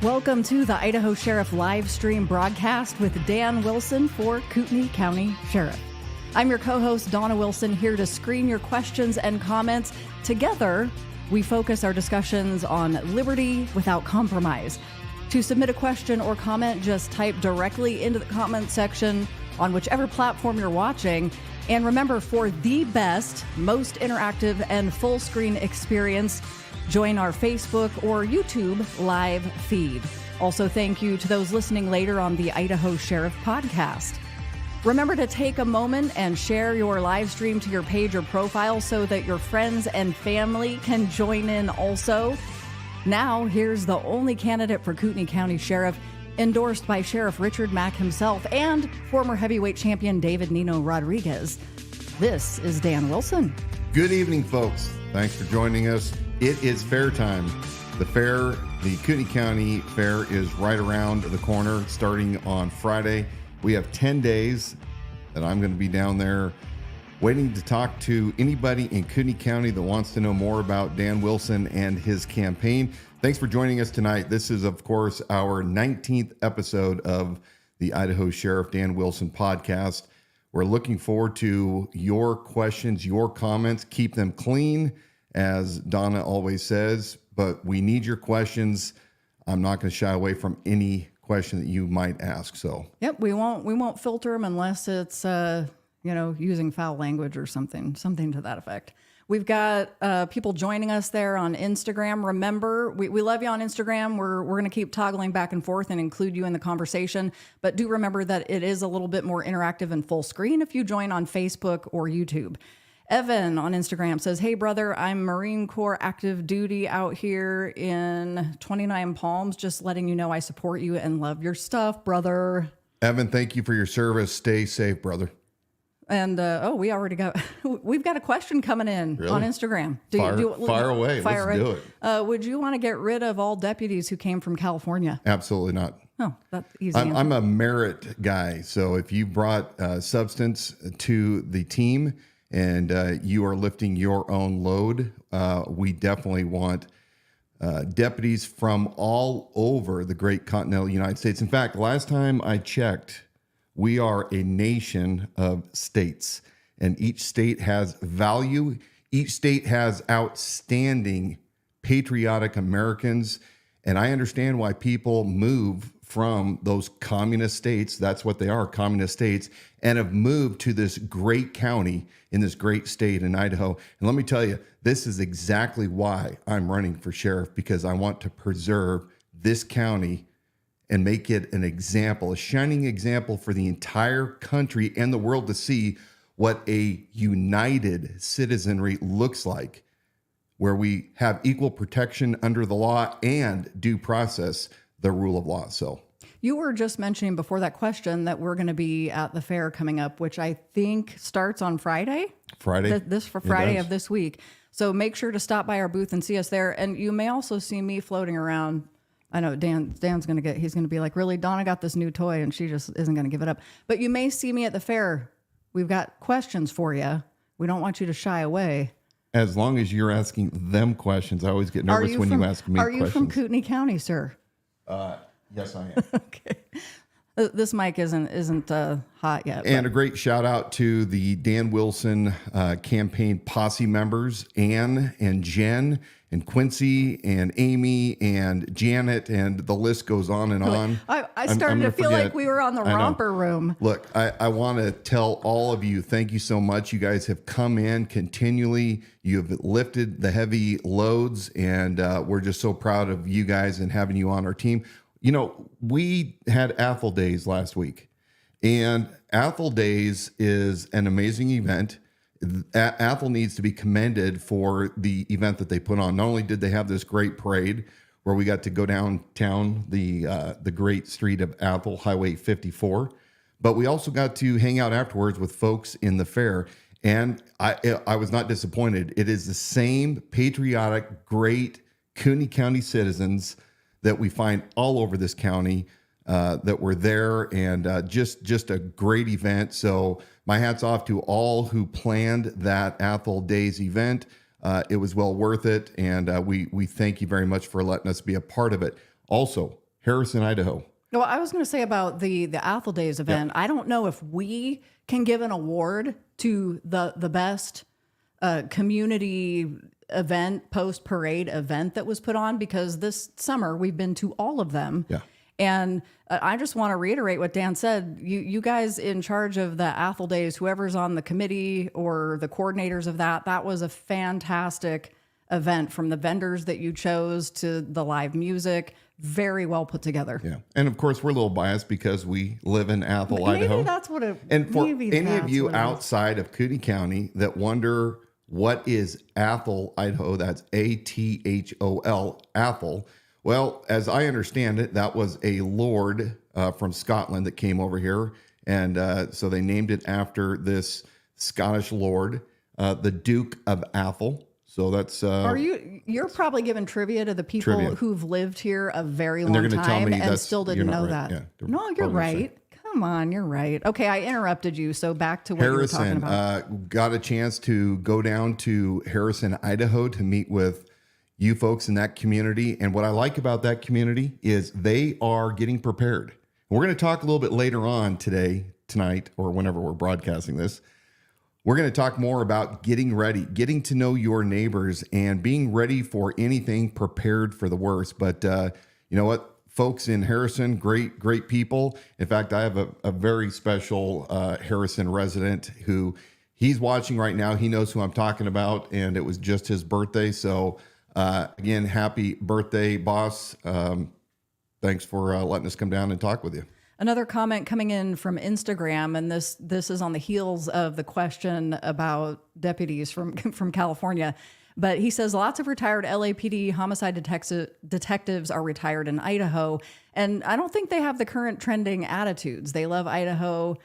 Welcome to the Idaho Sheriff live stream broadcast with Dan Wilson for Kootenai County Sheriff. I'm your co-host, Donna Wilson, here to screen your questions and comments. Together, we focus our discussions on liberty without compromise. To submit a question or comment, just type directly into the comment section on whichever platform you're watching. And remember, for the best, most interactive, and full screen experience, join our Facebook or YouTube live feed. Also, thank you to those listening later on the Idaho Sheriff podcast. Remember to take a moment and share your live stream to your page or profile so that your friends and family can join in also. Now, here's the only candidate for Kootenai County Sheriff, endorsed by Sheriff Richard Mack himself and former heavyweight champion David Nino Rodriguez. This is Dan Wilson. Good evening, folks. Thanks for joining us. It is fair time. The fair, the Kootenai County Fair, is right around the corner starting on Friday. We have 10 days that I'm going to be down there waiting to talk to anybody in Kootenai County that wants to know more about Dan Wilson and his campaign. Thanks for joining us tonight. This is, of course, our 19th episode of the Idaho Sheriff Dan Wilson podcast. We're looking forward to your questions, your comments. Keep them clean, as Donna always says, but we need your questions. I'm not going to shy away from any question that you might ask. So, yep, we won't filter them unless it's using foul language or something to that effect. We've got people joining us there on Instagram. Remember, we love you on Instagram. We're going to keep toggling back and forth and include you in the conversation. But do remember that it is a little bit more interactive and full screen if you join on Facebook or YouTube. Evan on Instagram says, "Hey, brother, I'm Marine Corps active duty out here in 29 Palms. Just letting you know I support you and love your stuff, brother." Evan, thank you for your service. Stay safe, brother. And we've got a question coming in on Instagram. Fire away. Let's do it. Would you want to get rid of all deputies who came from California? Absolutely not. Oh, that's easy. I'm a merit guy. So if you brought substance to the team and you are lifting your own load, we definitely want deputies from all over the great continental United States. In fact, last time I checked, we are a nation of states, and each state has value. Each state has outstanding patriotic Americans, and I understand why people move from those communist states. That's what they are, communist states, and have moved to this great county in this great state in Idaho. And let me tell you, this is exactly why I'm running for sheriff, because I want to preserve this county and make it an example, a shining example for the entire country and the world to see what a united citizenry looks like, where we have equal protection under the law and due process, the rule of law. So you were just mentioning before that question that we're going to be at the fair coming up, which I think starts on Friday. Friday of this week. So make sure to stop by our booth and see us there. And you may also see me floating around. I know Dan's going to be like, really, Donna got this new toy and she just isn't going to give it up. But you may see me at the fair. We've got questions for you. We don't want you to shy away. As long as you're asking them questions. I always get nervous when you ask me questions. Are you from Kootenai County, sir? Yes, I am. Okay. This mic isn't hot yet. And a great shout out to the Dan Wilson campaign posse members, Ann and Jen and Quincy and Amy and Janet, and the list goes on and on. I started to feel like we were on the romper room. Look, I want to tell all of you, thank you so much. You guys have come in continually. You have lifted the heavy loads, and we're just so proud of you guys and having you on our team. You know, we had Athel Days last week, and Athel Days is an amazing event. Athel needs to be commended for the event that they put on. Not only did they have this great parade where we got to go downtown the great street of Athel, Highway 54, but we also got to hang out afterwards with folks in the fair. And I was not disappointed. It is the same patriotic, great Kootenai County citizens that we find all over this county that were there, and just a great event. So my hat's off to all who planned that Athel Days event. It was well worth it, and we thank you very much for letting us be a part of it. Also, Harrison, Idaho. Well, I was going to say about the Athol Days event. I don't know if we can give an award to the best community event, post parade event that was put on, because this summer we've been to all of them. Yeah. And I just want to reiterate what Dan said. You guys in charge of the Athol Days, whoever's on the committee or the coordinators of that was a fantastic event, from the vendors that you chose to the live music. Very well put together. Yeah. And of course, we're a little biased because we live in Athol, Maybe Idaho. that's what it And for maybe any of that's you what it is. outside of Kootenai County that wonder what is Athol, Idaho, that's Athol, Athol. Well, as I understand it, that was a lord from Scotland that came over here. And so they named it after this Scottish lord, the Duke of Athol. So that's You're probably giving trivia to the people who've lived here a very long they're gonna tell time me and still didn't know right. that. Yeah, they're No, you're probably gonna say. right. Come on, you're right. Okay, I interrupted you. So back to what you were talking Harrison about. got a chance to go down to Harrison, Idaho to meet with you folks in that community. And what I like about that community is they are getting prepared. We're going to talk a little bit later on tonight, or whenever we're broadcasting this. We're going to talk more about getting ready, getting to know your neighbors, and being ready for anything, prepared for the worst. But you know what? Folks in Harrison, great people. In fact, I have a very special Harrison resident who he's watching right now. He knows who I'm talking about, and it was just his birthday. So again, happy birthday, boss. Thanks for letting us come down and talk with you. Another comment coming in from Instagram, and this is on the heels of the question about deputies from California. But he says lots of retired LAPD homicide detectives are retired in Idaho, and I don't think they have the current trending attitudes. They love Idaho.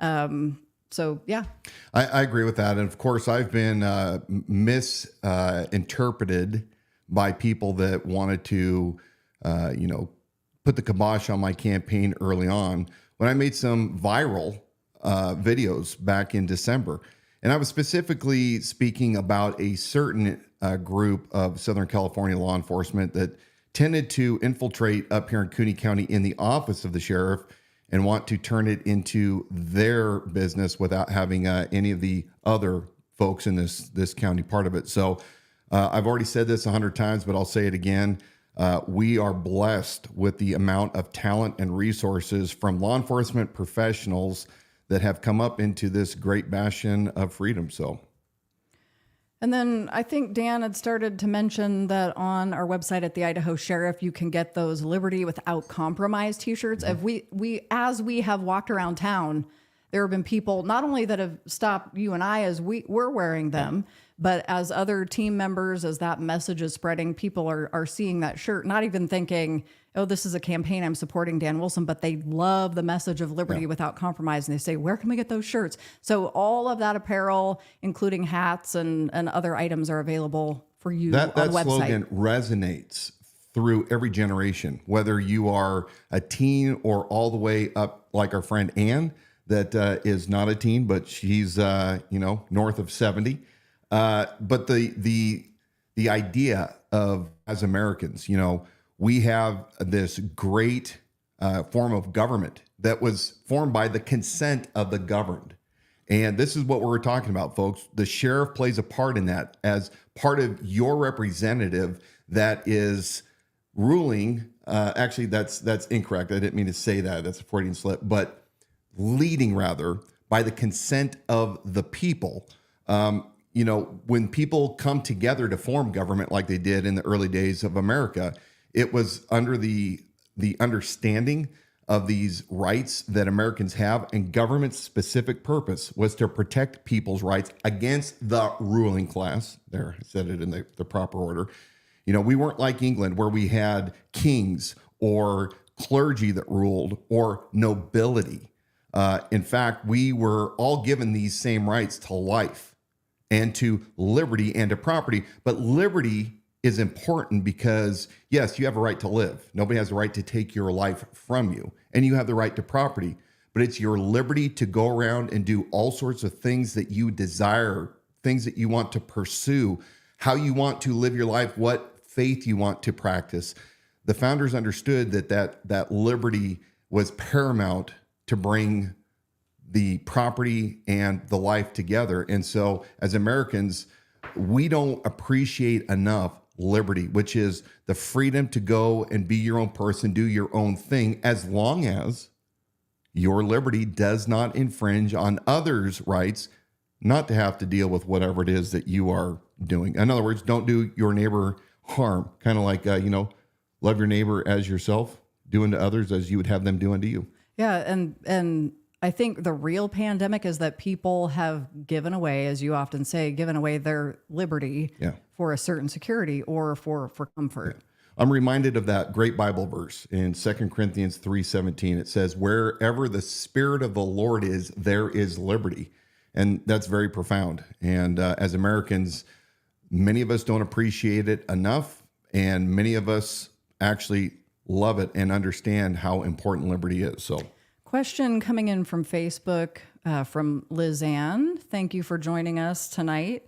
So yeah, I agree with that. And of course, I've been misinterpreted by people that wanted to, put the kibosh on my campaign early on when I made some viral videos back in December. And I was specifically speaking about a certain group of Southern California law enforcement that tended to infiltrate up here in Kootenai County in the office of the sheriff and want to turn it into their business without having any of the other folks in this county part of it. So I've already said this 100 times, but I'll say it again. We are blessed with the amount of talent and resources from law enforcement professionals that have come up into this great bastion of freedom. So, and then I think Dan had started to mention that on our website at the Idaho Sheriff, you can get those Liberty Without Compromise t-shirts. Mm-hmm. As we have walked around town, there have been people not only that have stopped you and I as we're wearing them, but as other team members, as that message is spreading, people are seeing that shirt, not even thinking, oh, this is a campaign, I'm supporting Dan Wilson, but they love the message of Liberty Without Compromise. And they say, where can we get those shirts? So all of that apparel, including hats and other items, are available for you on the website. That slogan resonates through every generation, whether you are a teen or all the way up, like our friend Ann, that is not a teen, but she's north of 70. But the idea of, as Americans, we have this great form of government that was formed by the consent of the governed. And this is what we're talking about, folks. The sheriff plays a part in that as part of your representative that is ruling. Actually, that's incorrect. I didn't mean to say that. That's a Freudian slip. But leading, rather, by the consent of the people. When people come together to form government like they did in the early days of America, it was under the understanding of these rights that Americans have, and government's specific purpose was to protect people's rights against the ruling class. There, I said it in the proper order. We weren't like England, where we had kings or clergy that ruled or nobility. In fact, we were all given these same rights to life and to liberty and to property. But liberty is important because, yes, you have a right to live. Nobody has a right to take your life from you. And you have the right to property. But it's your liberty to go around and do all sorts of things that you desire, things that you want to pursue, how you want to live your life, what faith you want to practice. the founders understood that liberty was paramount to bring the property and the life together. And so as Americans, we don't appreciate enough liberty, which is the freedom to go and be your own person, do your own thing, as long as your liberty does not infringe on others' rights, not to have to deal with whatever it is that you are doing. In other words, don't do your neighbor harm. Kind of like, love your neighbor as yourself, do unto others as you would have them do unto you. Yeah, and I think the real pandemic is that people have given away, as you often say, given away their liberty for a certain security or for comfort. Yeah. I'm reminded of that great Bible verse in 2 Corinthians 3:17. It says, wherever the Spirit of the Lord is, there is liberty. And that's very profound. And as Americans, many of us don't appreciate it enough. And many of us actually love it and understand how important liberty is. So, question coming in from Facebook from Liz Ann. Thank you for joining us tonight.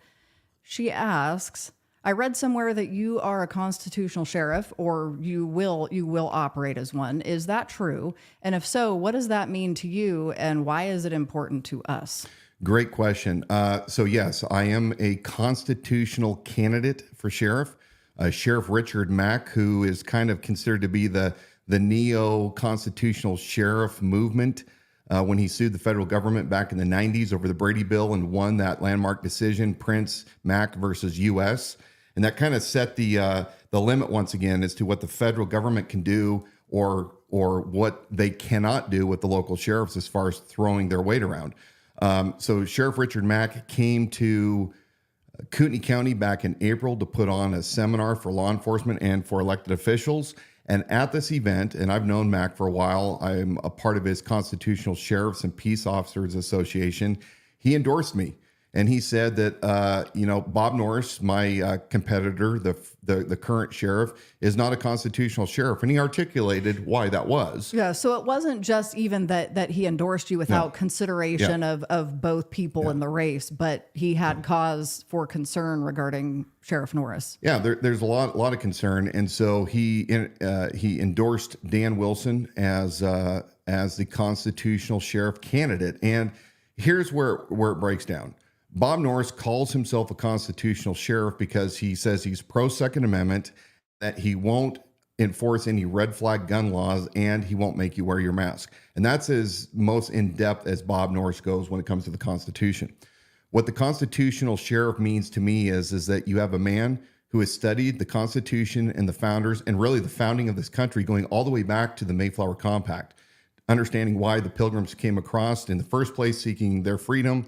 She asks, I read somewhere that you are a constitutional sheriff, or you will operate as one. Is that true? And if so, what does that mean to you, and why is it important to us? Great question. So yes, I am a constitutional candidate for sheriff. Sheriff Richard Mack, who is kind of considered to be the neo-constitutional sheriff movement, when he sued the federal government back in the 90s over the Brady Bill and won that landmark decision, Prince Mack versus U.S. And that kind of set the limit once again as to what the federal government can do or what they cannot do with the local sheriffs as far as throwing their weight around. So Sheriff Richard Mack came to Kootenai County back in April to put on a seminar for law enforcement and for elected officials. And at this event, and I've known Mack for a while, I'm a part of his Constitutional Sheriffs and Peace Officers Association. He endorsed me. And he said that, Bob Norris, my competitor, the current sheriff, is not a constitutional sheriff. And he articulated why that was. Yeah, so it wasn't just even that he endorsed you without consideration of both people in the race, but he had cause for concern regarding Sheriff Norris. Yeah, there's a lot of concern. And so he endorsed Dan Wilson as the constitutional sheriff candidate. And here's where it breaks down. Bob Norris calls himself a constitutional sheriff because he says he's pro-Second Amendment, that he won't enforce any red flag gun laws, and he won't make you wear your mask. And that's as most in-depth as Bob Norris goes when it comes to the Constitution. What the constitutional sheriff means to me is that you have a man who has studied the Constitution and the founders and really the founding of this country going all the way back to the Mayflower Compact, understanding why the Pilgrims came across in the first place, seeking their freedom,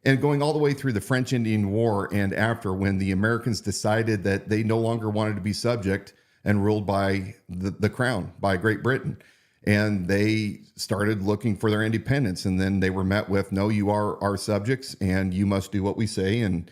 and going all the way through the French Indian War and after, when the Americans decided that they no longer wanted to be subject and ruled by the crown, by Great Britain. And they started looking for their independence. And then they were met with, no, you are our subjects and you must do what we say, and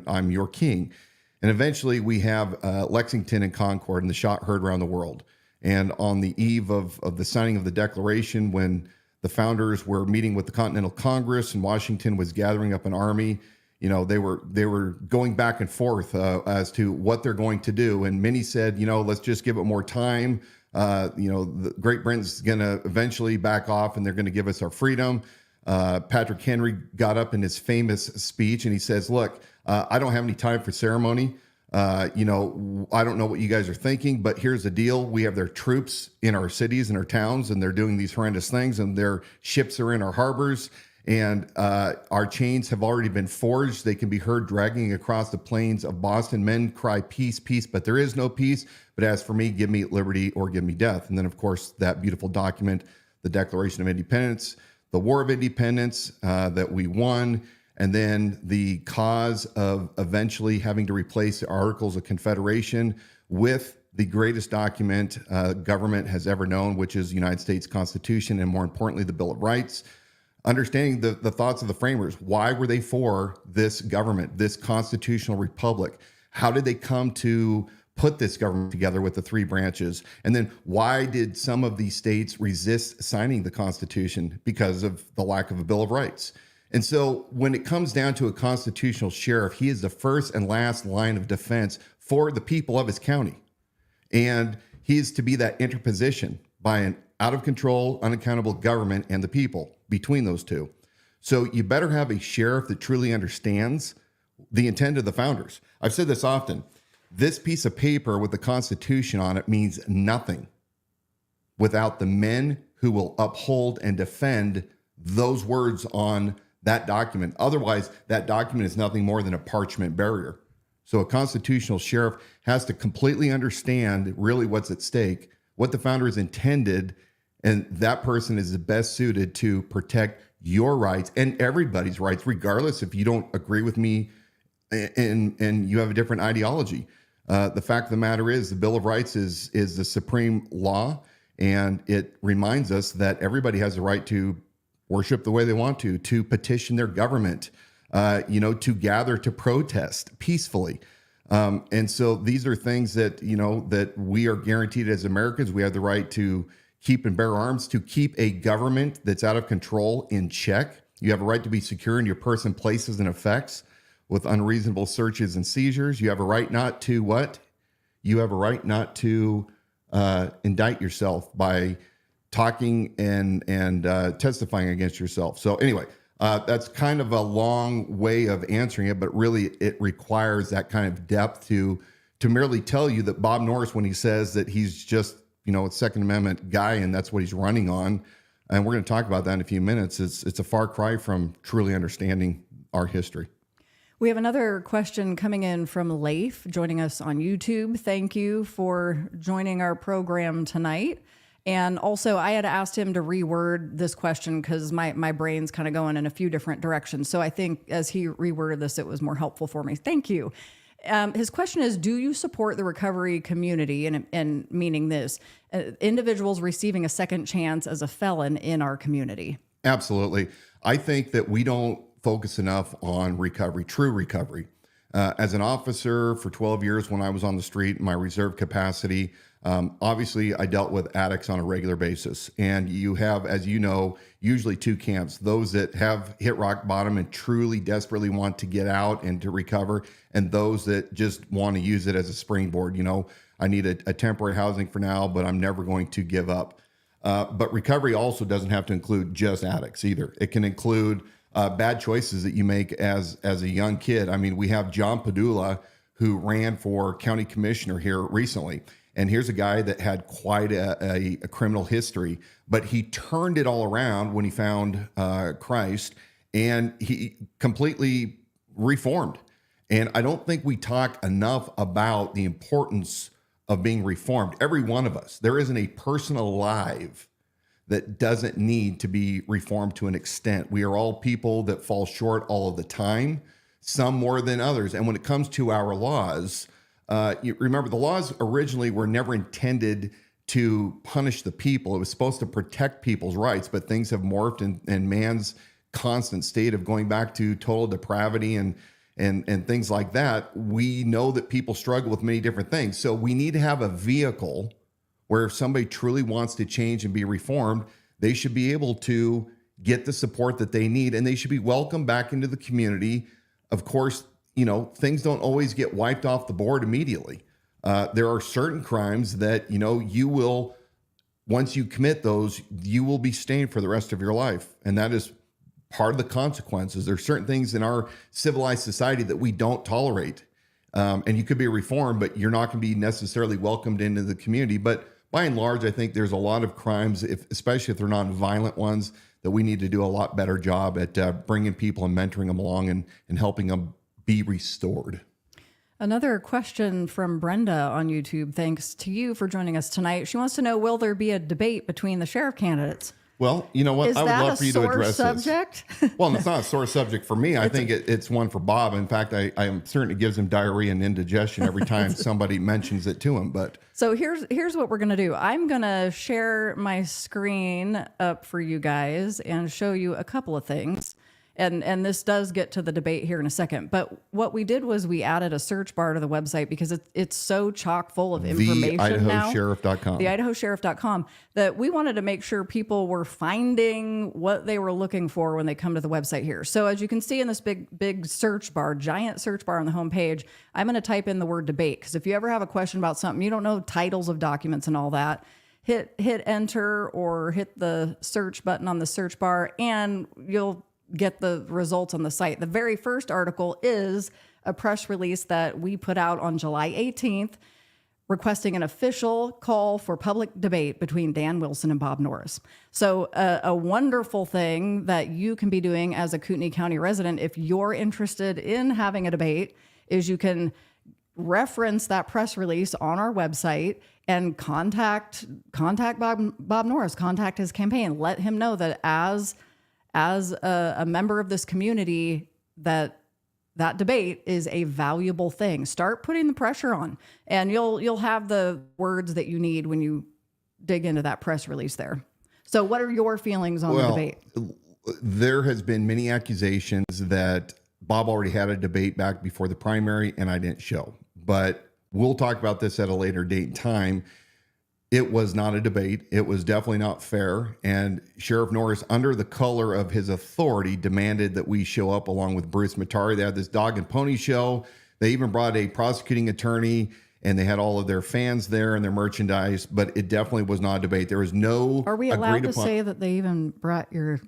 I'm your king. And eventually we have Lexington and Concord, and the shot heard around the world. And on the eve of the signing of the Declaration, when the founders were meeting with the Continental Congress and Washington was gathering up an army, they were going back and forth as to what they're going to do. And many said, let's just give it more time. The Great Britain's going to eventually back off and they're going to give us our freedom. Patrick Henry got up in his famous speech and he says, look, I don't have any time for ceremony. I don't know what you guys are thinking, but here's the deal. We have their troops in our cities and our towns, and they're doing these horrendous things, and their ships are in our harbors, and our chains have already been forged. They can be heard dragging across the plains of Boston. Men cry, peace, peace, but there is no peace. But as for me, give me liberty or give me death. And then, of course, that beautiful document, the Declaration of Independence, the War of Independence that we won, and then the cause of eventually having to replace the Articles of Confederation with the greatest document government has ever known, which is the United States Constitution, and more importantly, the Bill of Rights. Understanding the thoughts of the framers. Why were they for this government, this constitutional republic? How did they come to put this government together with the three branches? And then why did some of these states resist signing the Constitution? Because of the lack of a Bill of Rights. And so when it comes down to a constitutional sheriff, he is the first and last line of defense for the people of his county. And He is to be that interposition by an out of control, unaccountable government and the people between those two. So you better have a sheriff that truly understands the intent of the founders. I've said this often. This piece of paper with the Constitution on it means nothing without the men who will uphold and defend those words on that document. Otherwise, that document is nothing more than a parchment barrier. So a constitutional sheriff has to completely understand really what's at stake, what the founders intended, and that person is the best suited to protect your rights and everybody's rights, regardless if you don't agree with me and you have a different ideology. The fact of the matter is the Bill of Rights is the supreme law, and it reminds us that everybody has the right to worship the way they want to petition their government, to gather, to protest peacefully. And so these are things that, that we are guaranteed as Americans. We have the right to keep and bear arms, to keep a government that's out of control in check. You have a right to be secure in your person, places, and effects with unreasonable searches and seizures. You have a right not to what? You have a right not to indict yourself by talking and testifying against yourself. So anyway, that's kind of a long way of answering it, but really it requires that kind of depth to merely tell you that Bob Norris, when he says that he's just, a Second Amendment guy and that's what he's running on, and we're going to talk about that in a few minutes, it's a far cry from truly understanding our history. We have another question coming in from Leif, joining us on YouTube. Thank you for joining our program tonight. And also, I had asked him to reword this question because my brain's kind of going in a few different directions. So I think as he reworded this, it was more helpful for me. Thank you. His question is, do you support the recovery community, and meaning this, individuals receiving a second chance as a felon in our community? Absolutely. I think that we don't focus enough on recovery, true recovery. As an officer for 12 years when I was on the street in my reserve capacity, obviously I dealt with addicts on a regular basis. And you have, as you know, usually two camps: those that have hit rock bottom and truly desperately want to get out and to recover, and those that just want to use it as a springboard. I need a temporary housing for now, but I'm never going to give up. But recovery also doesn't have to include just addicts either. It can include bad choices that you make as a young kid. I mean, we have John Padula, who ran for county commissioner here recently. And here's a guy that had quite a criminal history, but he turned it all around when he found Christ, and he completely reformed. And I don't think we talk enough about the importance of being reformed. Every one of us, there isn't a person alive that doesn't need to be reformed to an extent. We are all people that fall short all of the time, some more than others. And when it comes to our laws, you remember the laws originally were never intended to punish the people. It was supposed to protect people's rights, but things have morphed, and man's constant state of going back to total depravity and things like that. We know that people struggle with many different things. So we need to have a vehicle where if somebody truly wants to change and be reformed, they should be able to get the support that they need, and they should be welcomed back into the community. Of course, things don't always get wiped off the board immediately. There are certain crimes that, you will, once you commit those, you will be stained for the rest of your life. And that is part of the consequences. There's certain things in our civilized society that we don't tolerate. And you could be reformed, but you're not going to be necessarily welcomed into the community. But by and large, I think there's a lot of crimes, especially if they're non-violent ones, that we need to do a lot better job at bringing people and mentoring them along and helping them be restored. Another question from Brenda on YouTube. Thanks to you for joining us tonight. She wants to know, will there be a debate between the sheriff candidates? Well, you know what? I would love for you to address subject? This. Well, it's not a sore subject for me. I think it's one for Bob. In fact, I am certain it gives him diarrhea and indigestion every time somebody mentions it to him. But so here's what we're going to do. I'm going to share my screen up for you guys and show you a couple of things. And this does get to the debate here in a second. But what we did was we added a search bar to the website because it's so chock full of information now. TheIdahoSheriff.com. TheIdahoSheriff.com, that we wanted to make sure people were finding what they were looking for when they come to the website here. So as you can see in this big search bar, giant search bar on the homepage, I'm going to type in the word debate, because if you ever have a question about something, you don't know titles of documents and all that, hit enter or hit the search button on the search bar and you'll get the results on the site. The very first article is a press release that we put out on July 18th requesting an official call for public debate between Dan Wilson and Bob Norris. So a wonderful thing that you can be doing as a Kootenai County resident, if you're interested in having a debate, is you can reference that press release on our website and contact Bob Norris, contact his campaign, let him know that as a member of this community, that debate is a valuable thing. Start putting the pressure on, and you'll have the words that you need when you dig into that press release there. So what are your feelings on the debate? There has been many accusations that Bob already had a debate back before the primary and I didn't show. But we'll talk about this at a later date and time. It was not a debate. It was definitely not fair. And Sheriff Norris, under the color of his authority, demanded that we show up along with Bruce Matari. They had this dog and pony show. They even brought a prosecuting attorney, and they had all of their fans there and their merchandise. But it definitely was not a debate. There was no. Are we allowed to say that they even brought your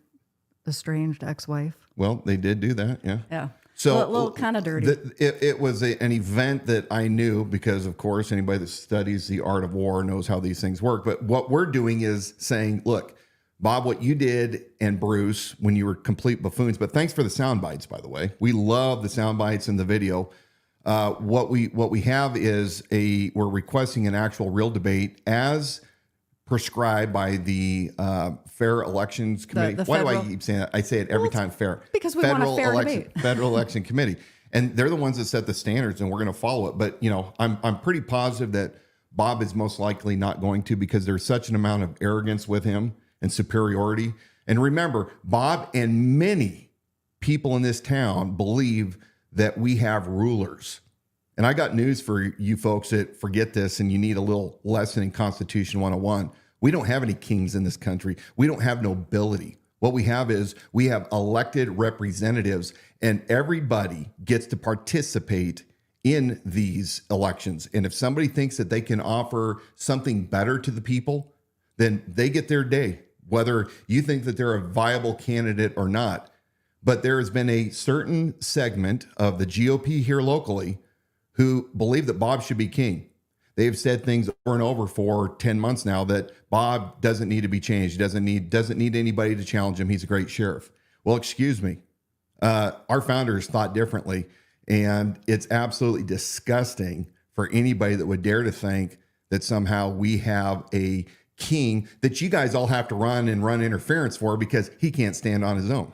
estranged ex-wife? Well, they did do that. Yeah. Yeah. So a little kind of dirty. It was an event that I knew because, of course, anybody that studies the art of war knows how these things work. But what we're doing is saying, look, Bob, what you did, and Bruce, when you were complete buffoons. But thanks for the sound bites, by the way. We love the sound bites in the video. What we have is we're requesting an actual real debate as prescribed by the Fair Elections Committee. Why do I keep saying that? I say it every time, fair. Because we want a fair debate. Federal Election Committee. And they're the ones that set the standards, and we're going to follow it. But, I'm pretty positive that Bob is most likely not going to, because there's such an amount of arrogance with him and superiority. And remember, Bob and many people in this town believe that we have rulers. And I got news for you folks that forget this and you need a little lesson in Constitution 101. We don't have any kings in this country. We don't have nobility. What we have is we have elected representatives, and everybody gets to participate in these elections. And if somebody thinks that they can offer something better to the people, then they get their day, whether you think that they're a viable candidate or not. But there has been a certain segment of the GOP here locally who believe that Bob should be king. They've said things over and over for 10 months now that Bob doesn't need to be changed. Doesn't need anybody to challenge him. He's a great sheriff. Well, excuse me. Our founders thought differently, and it's absolutely disgusting for anybody that would dare to think that somehow we have a king that you guys all have to run interference for because he can't stand on his own.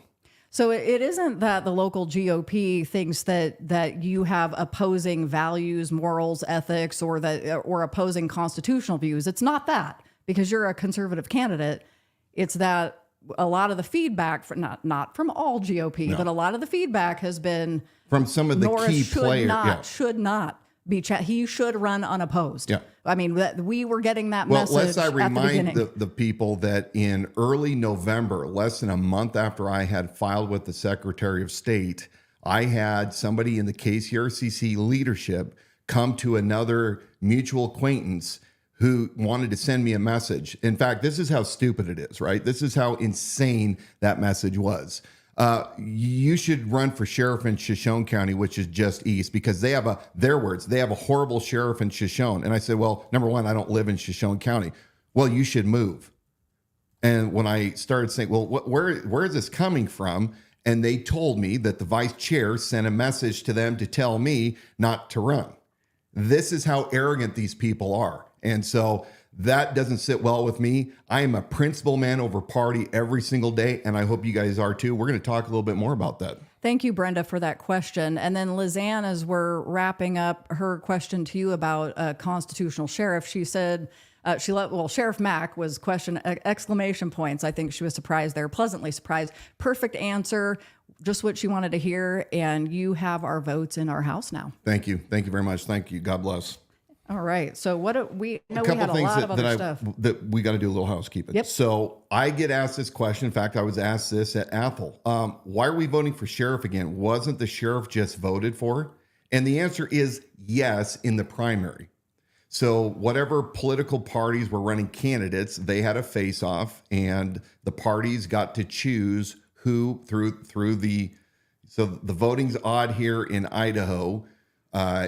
So it isn't that the local GOP thinks that you have opposing values, morals, ethics, or opposing constitutional views. It's not that, because you're a conservative candidate. It's that a lot of the feedback, not from all GOP, but a lot of the feedback has been from some of the Norris key players. Should not be. He should run unopposed. Yeah. I mean, we were getting that message. Let's remind the people that in early November, less than a month after I had filed with the Secretary of State, I had somebody in the KCRCC leadership come to another mutual acquaintance who wanted to send me a message. In fact, this is how stupid it is, right? This is how insane that message was. You should run for sheriff in Shoshone County, which is just east, because they have their words, they have a horrible sheriff in Shoshone. And I said, well, number one, I don't live in Shoshone County. Well, you should move. And when I started saying, well, where is this coming from? And they told me that the vice chair sent a message to them to tell me not to run. This is how arrogant these people are. And so that doesn't sit well with me. I am a principle man over party every single day, and I hope you guys are too. We're going to talk a little bit more about that. Thank you, Brenda, for that question. And then Lizanne, as we're wrapping up her question to you about a constitutional sheriff, she said, Sheriff Mack was exclamation points. I think she was surprised there, pleasantly surprised. Perfect answer. just what she wanted to hear. And you have our votes in our House now. Thank you. Thank you very much. Thank you. God bless. All right. So what do we know? A We had couple a things lot of other that stuff. that we got to do a little housekeeping. Yep. So I get asked this question. In fact, I was asked this at Apple. Why are we voting for sheriff again? Wasn't the sheriff just voted for? And the answer is yes in the primary. So whatever political parties were running candidates, they had a face-off, and the parties got to choose who through the. So the voting's odd here in Idaho.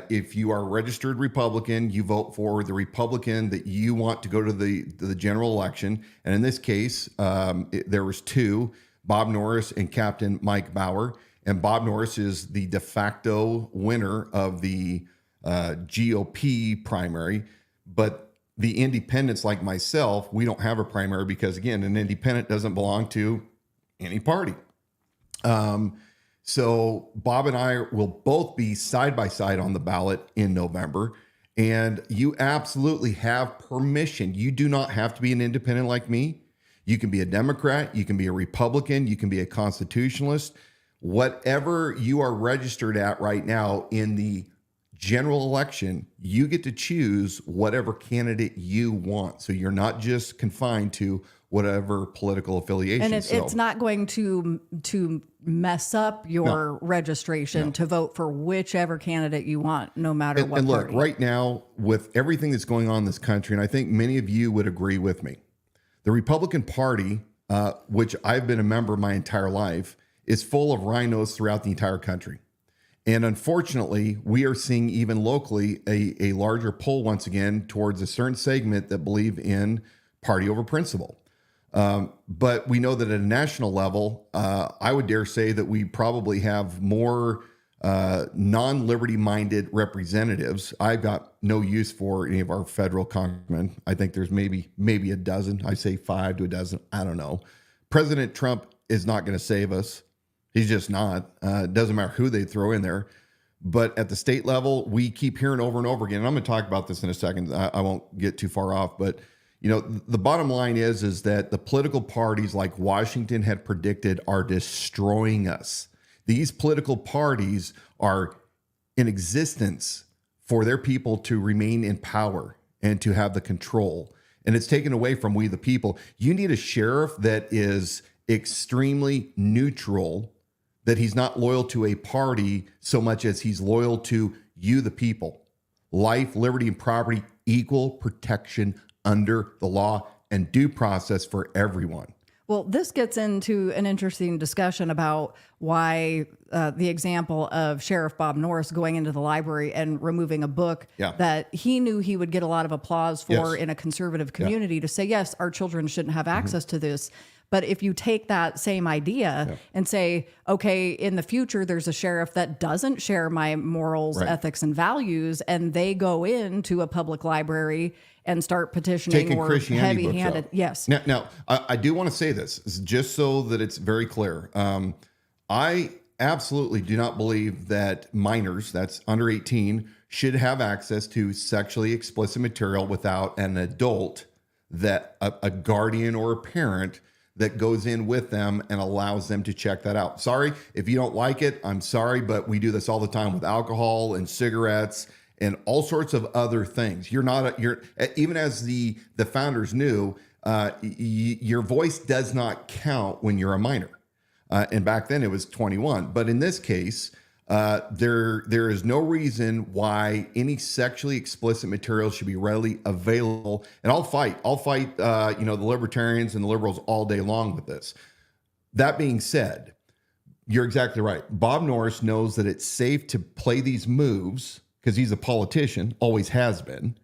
If you are a registered Republican, you vote for the Republican that you want to go to the general election. And in this case, there was two, Bob Norris and Captain Mike Bauer. And Bob Norris is the de facto winner of the GOP primary. But the independents like myself, we don't have a primary because, again, an independent doesn't belong to any party. So Bob and I will both be side by side on the ballot in November, and you absolutely have permission. You do not have to be an independent like me. You can be a Democrat, you can be a Republican, you can be a constitutionalist. Whatever you are registered at right now in the general election, you get to choose whatever candidate you want. So you're not just confined to whatever political affiliation. And it's not going to mess up your registration to vote for whichever candidate you want, no matter what And look, party. right now, with everything that's going on in this country, and I think many of you would agree with me, the Republican Party, which I've been a member my entire life, is full of rhinos throughout the entire country. And unfortunately, we are seeing even locally a larger pull once again towards a certain segment that believe in party over principle. But we know that at a national level, I would dare say that we probably have more non-liberty minded representatives. I've got no use for any of our federal congressmen. I think there's maybe a dozen. I say 5 to a dozen. I don't know. President Trump is not going to save us. He's just not. It doesn't matter who they throw in there. But at the state level, we keep hearing over and over again. And I'm going to talk about this in a second. I won't get too far off. But, you know, the bottom line is that the political parties like Washington had predicted are destroying us. These political parties are in existence for their people to remain in power and to have the control. And it's taken away from we the people. You need a sheriff that is extremely neutral, that he's not loyal to a party so much as he's loyal to you, the people. Life, liberty, and property, equal protection under the law, and due process for everyone. Well, this gets into an interesting discussion about why the example of Sheriff Bob Norris going into the library and removing a book that he knew he would get a lot of applause for in a conservative community to say, yes, our children shouldn't have access to this. But if you take that same idea and say, okay, in the future, there's a sheriff that doesn't share my morals, ethics, and values, and they go into a public library and start petitioning Taking or Christianity heavy-handed. books out. Yes. Now, I do want to say this just so that it's very clear. I absolutely do not believe that minors, that's under 18, should have access to sexually explicit material without an adult, that a guardian or a parent that goes in with them and allows them to check that out. Sorry, if you don't like it, I'm sorry, but we do this all the time with alcohol and cigarettes and all sorts of other things. You're even as the founders knew, your voice does not count when you're a minor. And back then it was 21. But in this case, there is no reason why any sexually explicit material should be readily available. And I'll fight, the libertarians and the liberals all day long with this. That being said, you're exactly right. Bob Norris knows that it's safe to play these moves because he's a politician, always has been.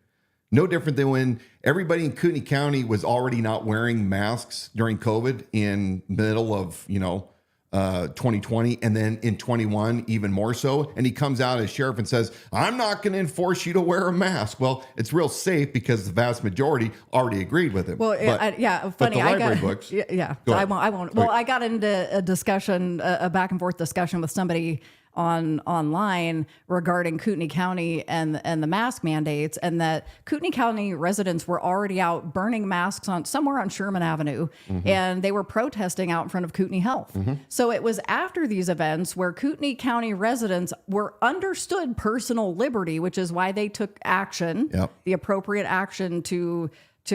No different than when everybody in Kootenai County was already not wearing masks during COVID in middle of, 2020, and then in 21 even more so. And he comes out as sheriff and says, I'm not going to enforce you to wear a mask. Well, it's real safe because the vast majority already agreed with him. Well, funny. But the library books. Yeah. So I won't. Well, I got into a discussion, a back and forth discussion with somebody online regarding Kootenai County and the mask mandates, and that Kootenai County residents were already out burning masks on somewhere on Sherman Avenue, and they were protesting out in front of Kootenai Health. So it was after these events where Kootenai County residents were understood personal liberty, which is why they took action, the appropriate action to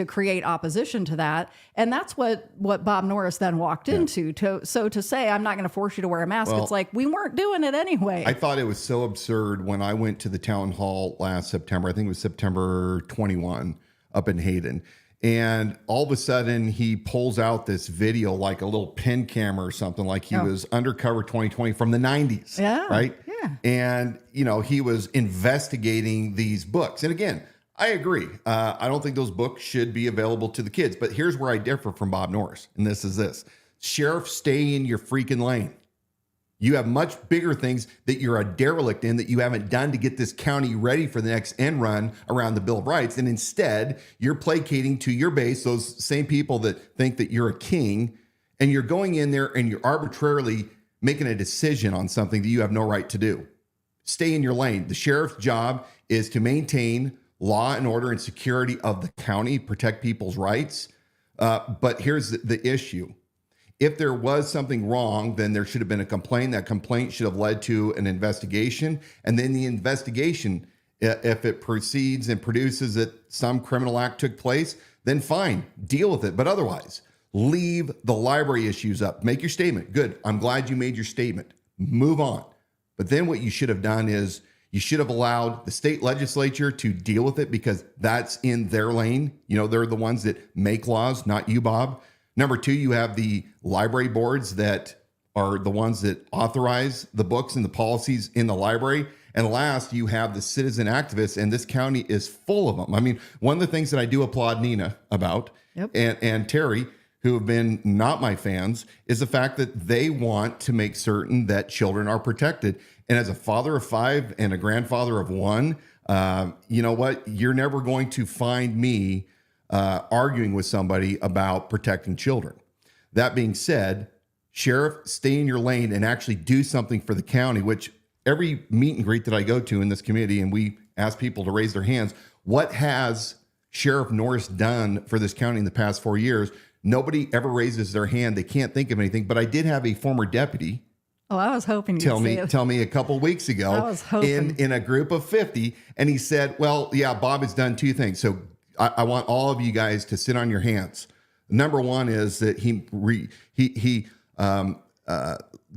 create opposition to that. And that's what Bob Norris then walked into. So to say, I'm not going to force you to wear a mask, it's like, we weren't doing it anyway. I thought it was so absurd when I went to the town hall last September. I think it was September 21 up in Hayden. And all of a sudden he pulls out this video, like a little pen camera or something, like he was Undercover 2020 from the 90s. Right? Yeah. And, he was investigating these books. And again, I agree. I don't think those books should be available to the kids. But here's where I differ from Bob Norris. And this is this. Sheriff, stay in your freaking lane. You have much bigger things that you're a derelict in that you haven't done to get this county ready for the next end run around the Bill of Rights. And instead, you're placating to your base, those same people that think that you're a king. And you're going in there and you're arbitrarily making a decision on something that you have no right to do. Stay in your lane. The sheriff's job is to maintain law and order and security of the county, protect people's rights. But here's the issue. If there was something wrong, then there should have been a complaint. That complaint should have led to an investigation. And then the investigation, if it proceeds and produces that some criminal act took place, then fine, deal with it. But otherwise, leave the library issues up. Make your statement. Good. I'm glad you made your statement. Move on. But then what you should have done is you should have allowed the state legislature to deal with it because that's in their lane. They're the ones that make laws, not you, Bob. Number two, you have the library boards that are the ones that authorize the books and the policies in the library. And last, you have the citizen activists, and this county is full of them. I mean, one of the things that I do applaud Nina about and Terry, who have been not my fans, is the fact that they want to make certain that children are protected. And as a father of 5 and a grandfather of 1, you know what? You're never going to find me arguing with somebody about protecting children. That being said, Sheriff, stay in your lane and actually do something for the county, which every meet and greet that I go to in this community, and we ask people to raise their hands, what has Sheriff Norris done for this county in the past 4 years? Nobody ever raises their hand. They can't think of anything. But I did have a former deputy I was hoping you'd tell me a couple weeks ago I was hoping. in a group of 50, and he said, well, yeah, Bob has done 2 things. So I want all of you guys to sit on your hands. Number one is that he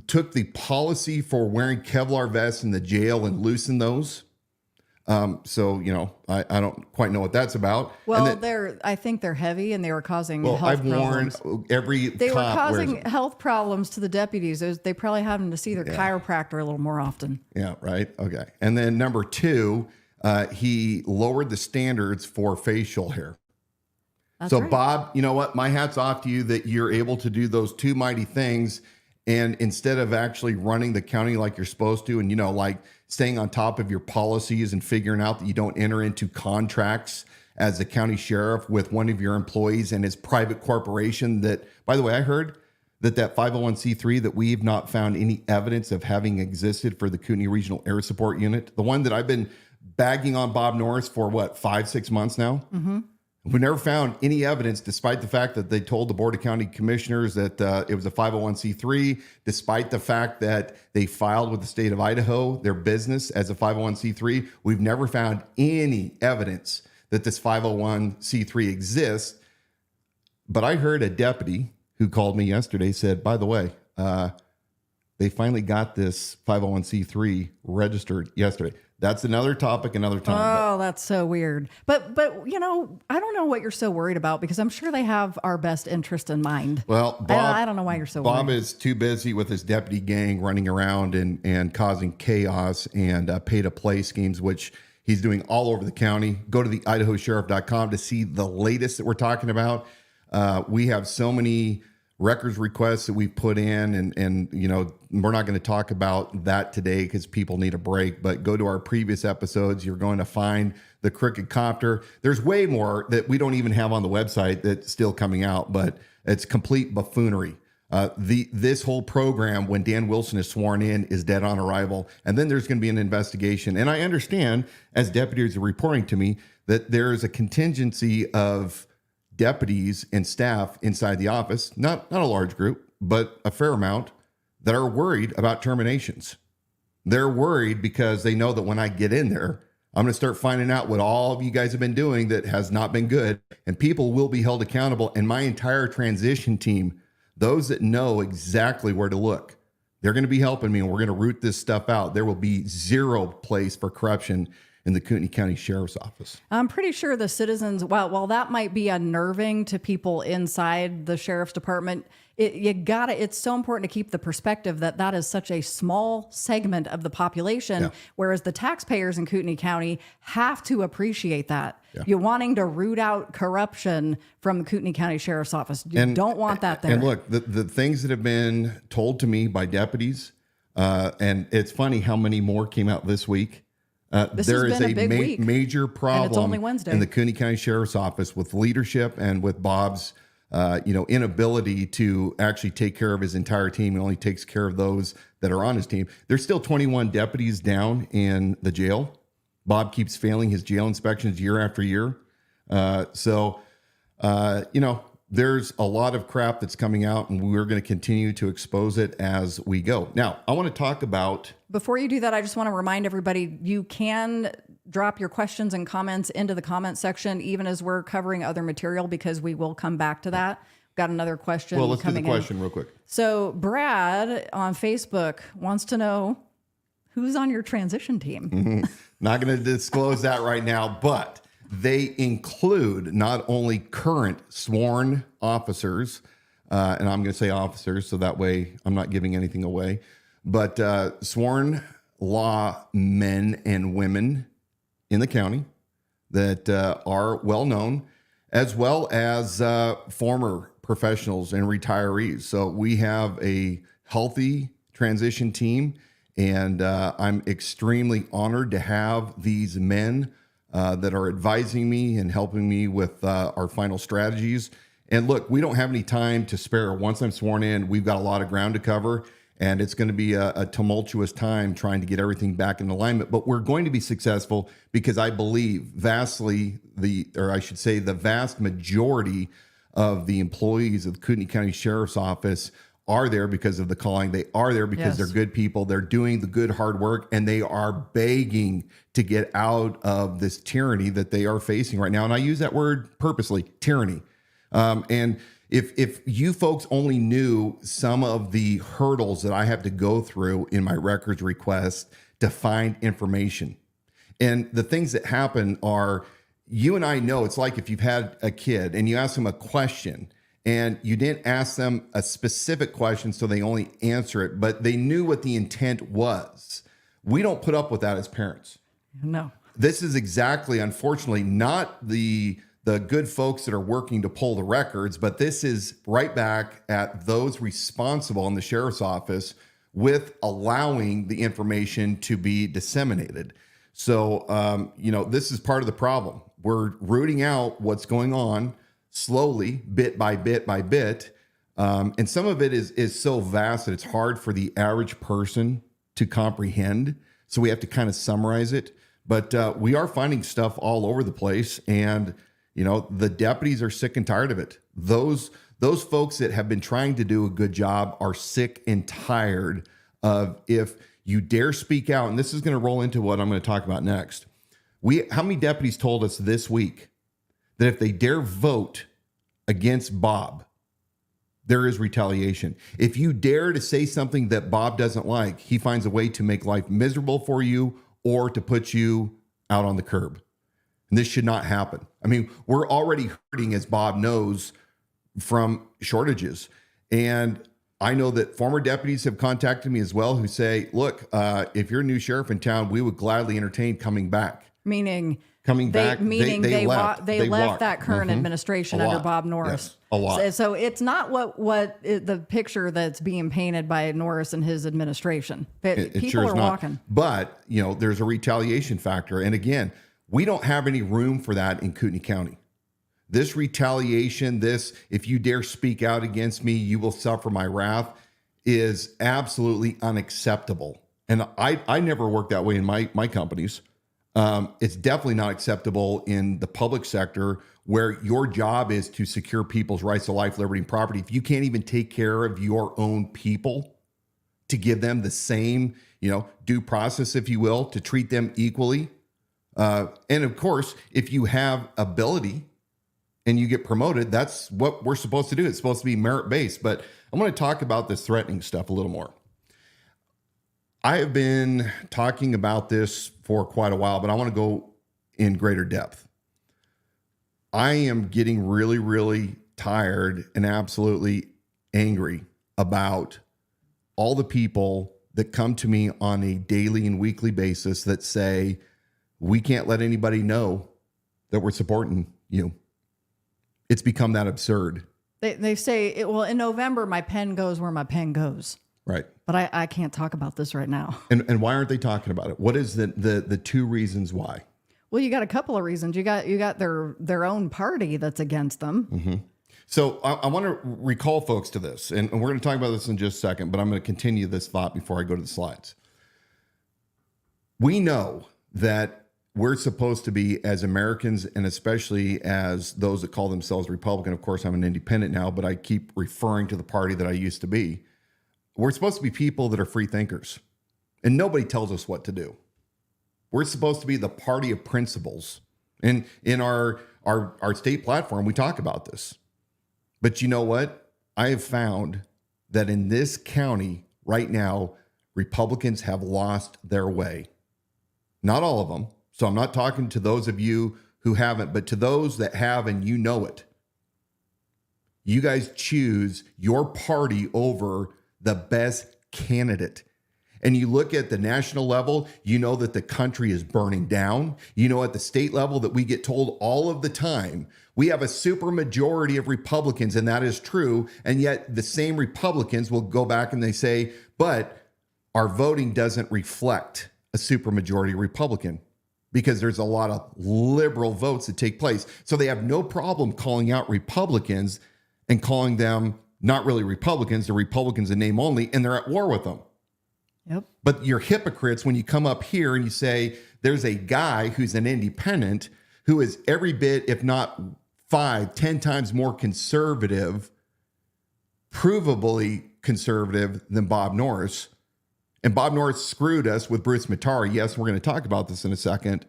took the policy for wearing Kevlar vests in the jail and loosened those. So, I don't quite know what that's about. Well, I think they're heavy and they were causing health problems. They were causing health problems to the deputies. They probably having to see their chiropractor a little more often. Yeah, right. Okay. And then number 2, he lowered the standards for facial hair. That's right. Bob, you know what? My hat's off to you that you're able to do those 2 mighty things. And instead of actually running the county like you're supposed to, and, like staying on top of your policies and figuring out that you don't enter into contracts as a county sheriff with one of your employees and his private corporation that, by the way, I heard that 501c3 that we've not found any evidence of having existed for the Kootenai Regional Air Support Unit, the one that I've been bagging on Bob Norris for 5-6 months now. Mm-hmm. We never found any evidence, despite the fact that they told the Board of County Commissioners that it was a 501c3, despite the fact that they filed with the state of Idaho their business as a 501c3. We've never found any evidence that this 501c3 exists. But I heard a deputy who called me yesterday said, by the way, they finally got this 501c3 registered yesterday. That's another topic, another time. Oh, that's so weird. But I don't know what you're so worried about because I'm sure they have our best interest in mind. Well, Bob, I don't know why you're so Bob worried. is too busy with his deputy gang running around and causing chaos and pay-to-play schemes, which he's doing all over the county. Go to the idahosheriff.com to see the latest that we're talking about. We have so many records requests that we've put in, and we're not going to talk about that today because people need a break, but go to our previous episodes. You're going to find the crooked copter. There's way more that we don't even have on the website that's still coming out, but it's complete buffoonery. This whole program, when Dan Wilson is sworn in, is dead on arrival. And then there's going to be an investigation. And I understand, as deputies are reporting to me, that there is a contingency of deputies and staff inside the office, not a large group, but a fair amount, that are worried about terminations. They're worried because they know that when I get in there, I'm going to start finding out what all of you guys have been doing that has not been good, and people will be held accountable. And my entire transition team, those that know exactly where to look, they're going to be helping me, and we're going to root this stuff out. There will be zero place for corruption in the Kootenai County Sheriff's Office. I'm pretty sure the citizens, while that might be unnerving to people inside the Sheriff's Department, it's so important to keep the perspective that is such a small segment of the population, whereas the taxpayers in Kootenai County have to appreciate that. Yeah. You're wanting to root out corruption from the Kootenai County Sheriff's Office. You don't want that there. And look, the things that have been told to me by deputies, and it's funny how many more came out this week. There is a major problem in the Kootenai County Sheriff's Office with leadership and with Bob's inability to actually take care of his entire team. He only takes care of those that are on his team. There's still 21 deputies down in the jail. Bob keeps failing his jail inspections year after year. There's a lot of crap that's coming out, and we're going to continue to expose it as we go. Now, I want to talk about... Before you do that, I just want to remind everybody, you can drop your questions and comments into the comment section, even as we're covering other material, because we will come back to that. Got another question. Well, let's do the question real quick. So Brad on Facebook wants to know who's on your transition team. Mm-hmm. Not going to disclose that right now, but they include not only current sworn officers, and I'm going to say officers, so that way I'm not giving anything away, but sworn law men and women in the county that are well known, as well as former professionals and retirees. So we have a healthy transition team, and I'm extremely honored to have these men that are advising me and helping me with our final strategies. And look, we don't have any time to spare. Once I'm sworn in, we've got a lot of ground to cover, and it's going to be a tumultuous time trying to get everything back in alignment. But we're going to be successful because I believe the vast majority of the employees of the Kootenai County Sheriff's Office are there because of the calling. They are there because they're good people. They're doing the good hard work, and they are begging to get out of this tyranny that they are facing right now. And I use that word purposely, tyranny. And if you folks only knew some of the hurdles that I have to go through in my records request to find information, and the things that happen are, you and I know, it's like if you've had a kid and you ask them a question, and you didn't ask them a specific question, so they only answer it, but they knew what the intent was. We don't put up with that as parents. No. This is exactly, unfortunately, not the good folks that are working to pull the records, but this is right back at those responsible in the sheriff's office with allowing the information to be disseminated. So, this is part of the problem. We're rooting out what's going on slowly, bit by bit by bit. And some of it is so vast that it's hard for the average person to comprehend. So we have to kind of summarize it. But we are finding stuff all over the place. And, the deputies are sick and tired of it. Those folks that have been trying to do a good job are sick and tired of, if you dare speak out, and this is going to roll into what I'm going to talk about next. How many deputies told us this week that if they dare vote against Bob, there is retaliation? If you dare to say something that Bob doesn't like, he finds a way to make life miserable for you or to put you out on the curb. And this should not happen. I mean, we're already hurting, as Bob knows, from shortages. And I know that former deputies have contacted me as well who say, look, if you're a new sheriff in town, we would gladly entertain coming back. Meaning they left that current administration under Bob Norris. Yes, a lot. So it's not the picture that's being painted by Norris and his administration. People sure are walking. But, there's a retaliation factor. And again, we don't have any room for that in Kootenai County. this retaliation, this, if you dare speak out against me, you will suffer my wrath, is absolutely unacceptable. And I never worked that way in my companies. It's definitely not acceptable in the public sector, where your job is to secure people's rights to life, liberty, and property. If you can't even take care of your own people, to give them the same, due process, if you will, to treat them equally. And of course, if you have ability and you get promoted, that's what we're supposed to do. It's supposed to be merit-based. But I'm going to talk about this threatening stuff a little more. I have been talking about this for quite a while, but I want to go in greater depth. I am getting really, really tired and absolutely angry about all the people that come to me on a daily and weekly basis that say, we can't let anybody know that we're supporting you. It's become that absurd. They say, well, in November, my pen goes where my pen goes. Right. But I can't talk about this right now. And why aren't they talking about it? What is the two reasons why? Well, you got a couple of reasons. You got their own party that's against them. Mm-hmm. So I want to recall folks to this, and we're going to talk about this in just a second, but I'm going to continue this thought before I go to the slides. We know that we're supposed to be, as Americans, and especially as those that call themselves Republican, of course, I'm an independent now, but I keep referring to the party that I used to be. We're supposed to be people that are free thinkers, and nobody tells us what to do. We're supposed to be the party of principles. And in our state platform, we talk about this. But you know what? I have found that in this county right now, Republicans have lost their way. Not all of them. So I'm not talking to those of you who haven't, but to those that have, and you know it. You guys choose your party over the best candidate. And you look at the national level, you know that the country is burning down. You know, at the state level, that we get told all of the time, we have a super majority of Republicans, and that is true. And yet the same Republicans will go back and they say, but our voting doesn't reflect a super majority Republican, because there's a lot of liberal votes that take place. So they have no problem calling out Republicans and calling them not really Republicans, they're Republicans in name only, and they're at war with them. Yep. But you're hypocrites when you come up here and you say there's a guy who's an independent who is every bit, if not 5-10 times more conservative, provably conservative than Bob Norris. And Bob Norris screwed us with Bruce Matari. Yes, we're going to talk about this in a second.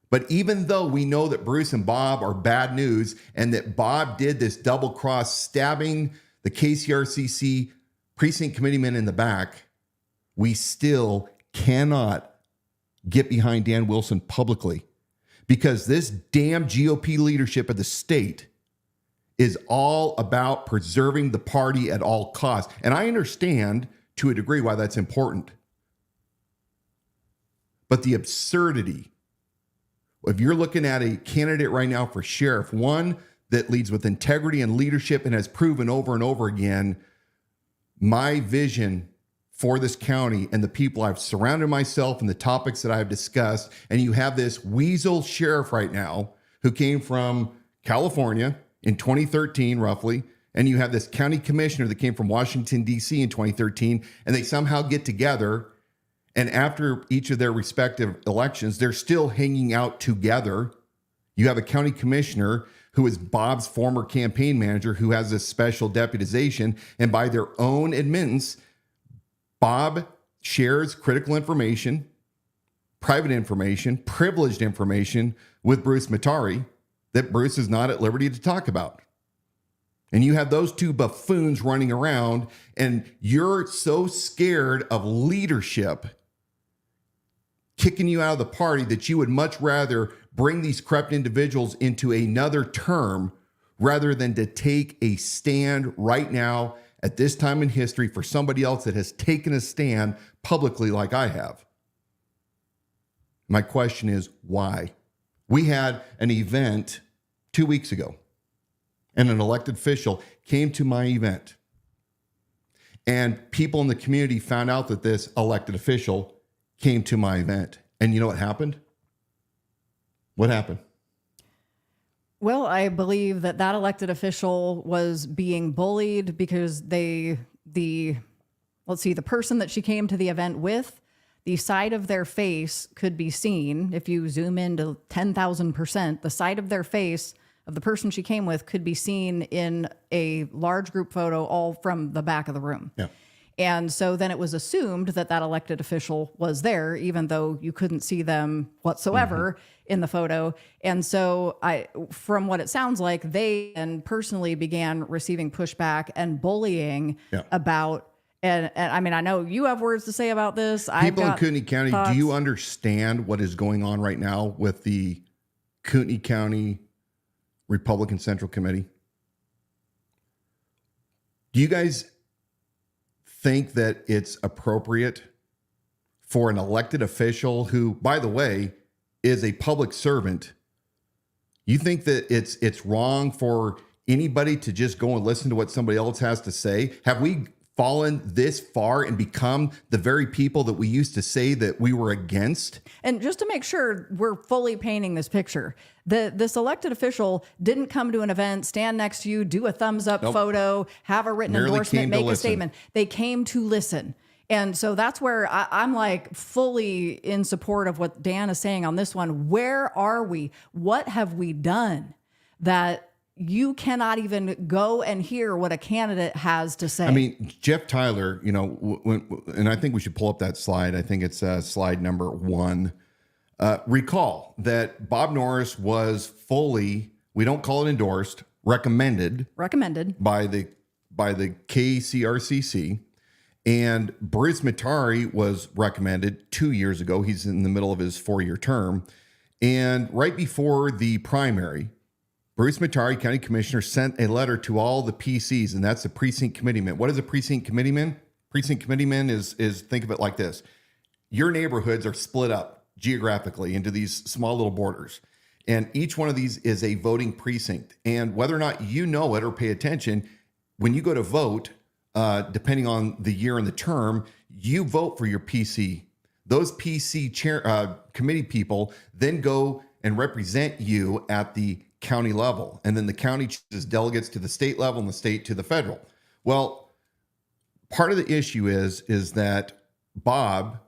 But even though we know that Bruce and Bob are bad news, and that Bob did this double cross, stabbing the KCRCC precinct committeeman in the back, we still cannot get behind Dan Wilson publicly, because this damn GOP leadership of the state is all about preserving the party at all costs. And I understand to a degree why that's important. But the absurdity, if you're looking at a candidate right now for sheriff, one that leads with integrity and leadership and has proven over and over again, my vision for this county and the people I've surrounded myself and the topics that I've discussed, and you have this weasel sheriff right now who came from California in 2013, roughly, and you have this county commissioner that came from Washington, D.C. in 2013, and they somehow get together, and after each of their respective elections, they're still hanging out together. You have a county commissioner who is Bob's former campaign manager, who has this special deputization, and by their own admittance, Bob shares critical information, private information, privileged information with Bruce Matari that Bruce is not at liberty to talk about. And you have those two buffoons running around, and you're so scared of leadership kicking you out of the party that you would much rather bring these corrupt individuals into another term rather than to take a stand right now at this time in history for somebody else that has taken a stand publicly like I have. My question is, why? We had an event 2 weeks ago, and an elected official came to my event, and people in the community found out that this elected official came to my event. And you know what happened? What happened? Well, I believe that elected official was being bullied because the person that she came to the event with, the side of their face could be seen. If you zoom into 10,000%, the side of their face of the person she came with could be seen in a large group photo all from the back of the room. Yeah. And so then it was assumed that elected official was there, even though you couldn't see them whatsoever in the photo. And so from what it sounds like, they and personally began receiving pushback and bullying about, and I mean, I know you have words to say about this. People in Kootenai County, do you understand what is going on right now with the Kootenai County Republican Central Committee? Do you guys think that it's appropriate for an elected official who, by the way, is a public servant? You think that it's wrong for anybody to just go and listen to what somebody else has to say? Have we fallen this far and become the very people that we used to say that we were against? And just to make sure we're fully painting this picture, this elected official didn't come to an event, stand next to you, do a thumbs up photo, have a written endorsement, make a statement. They came to listen. And so that's where I'm like fully in support of what Dan is saying on this one. Where are we? What have we done that you cannot even go and hear what a candidate has to say? I mean, Jeff Tyler, and I think we should pull up that slide. I think it's slide number 1. Recall that Bob Norris was fully, we don't call it endorsed, recommended by the KCRCC. And Bruce Matari was recommended 2 years ago. He's in the middle of his 4-year term. And right before the primary, Bruce Matari, county commissioner, sent a letter to all the PCs, and that's the precinct committeeman. What is a precinct committeeman? Precinct committeeman is think of it like this. Your neighborhoods are split up geographically into these small little borders. And each one of these is a voting precinct. And whether or not you know it or pay attention, when you go to vote, depending on the year and the term, you vote for your PC. Those PC committee people then go and represent you at the county level. And then the county chooses delegates to the state level and the state to the federal. Well, part of the issue is that Bob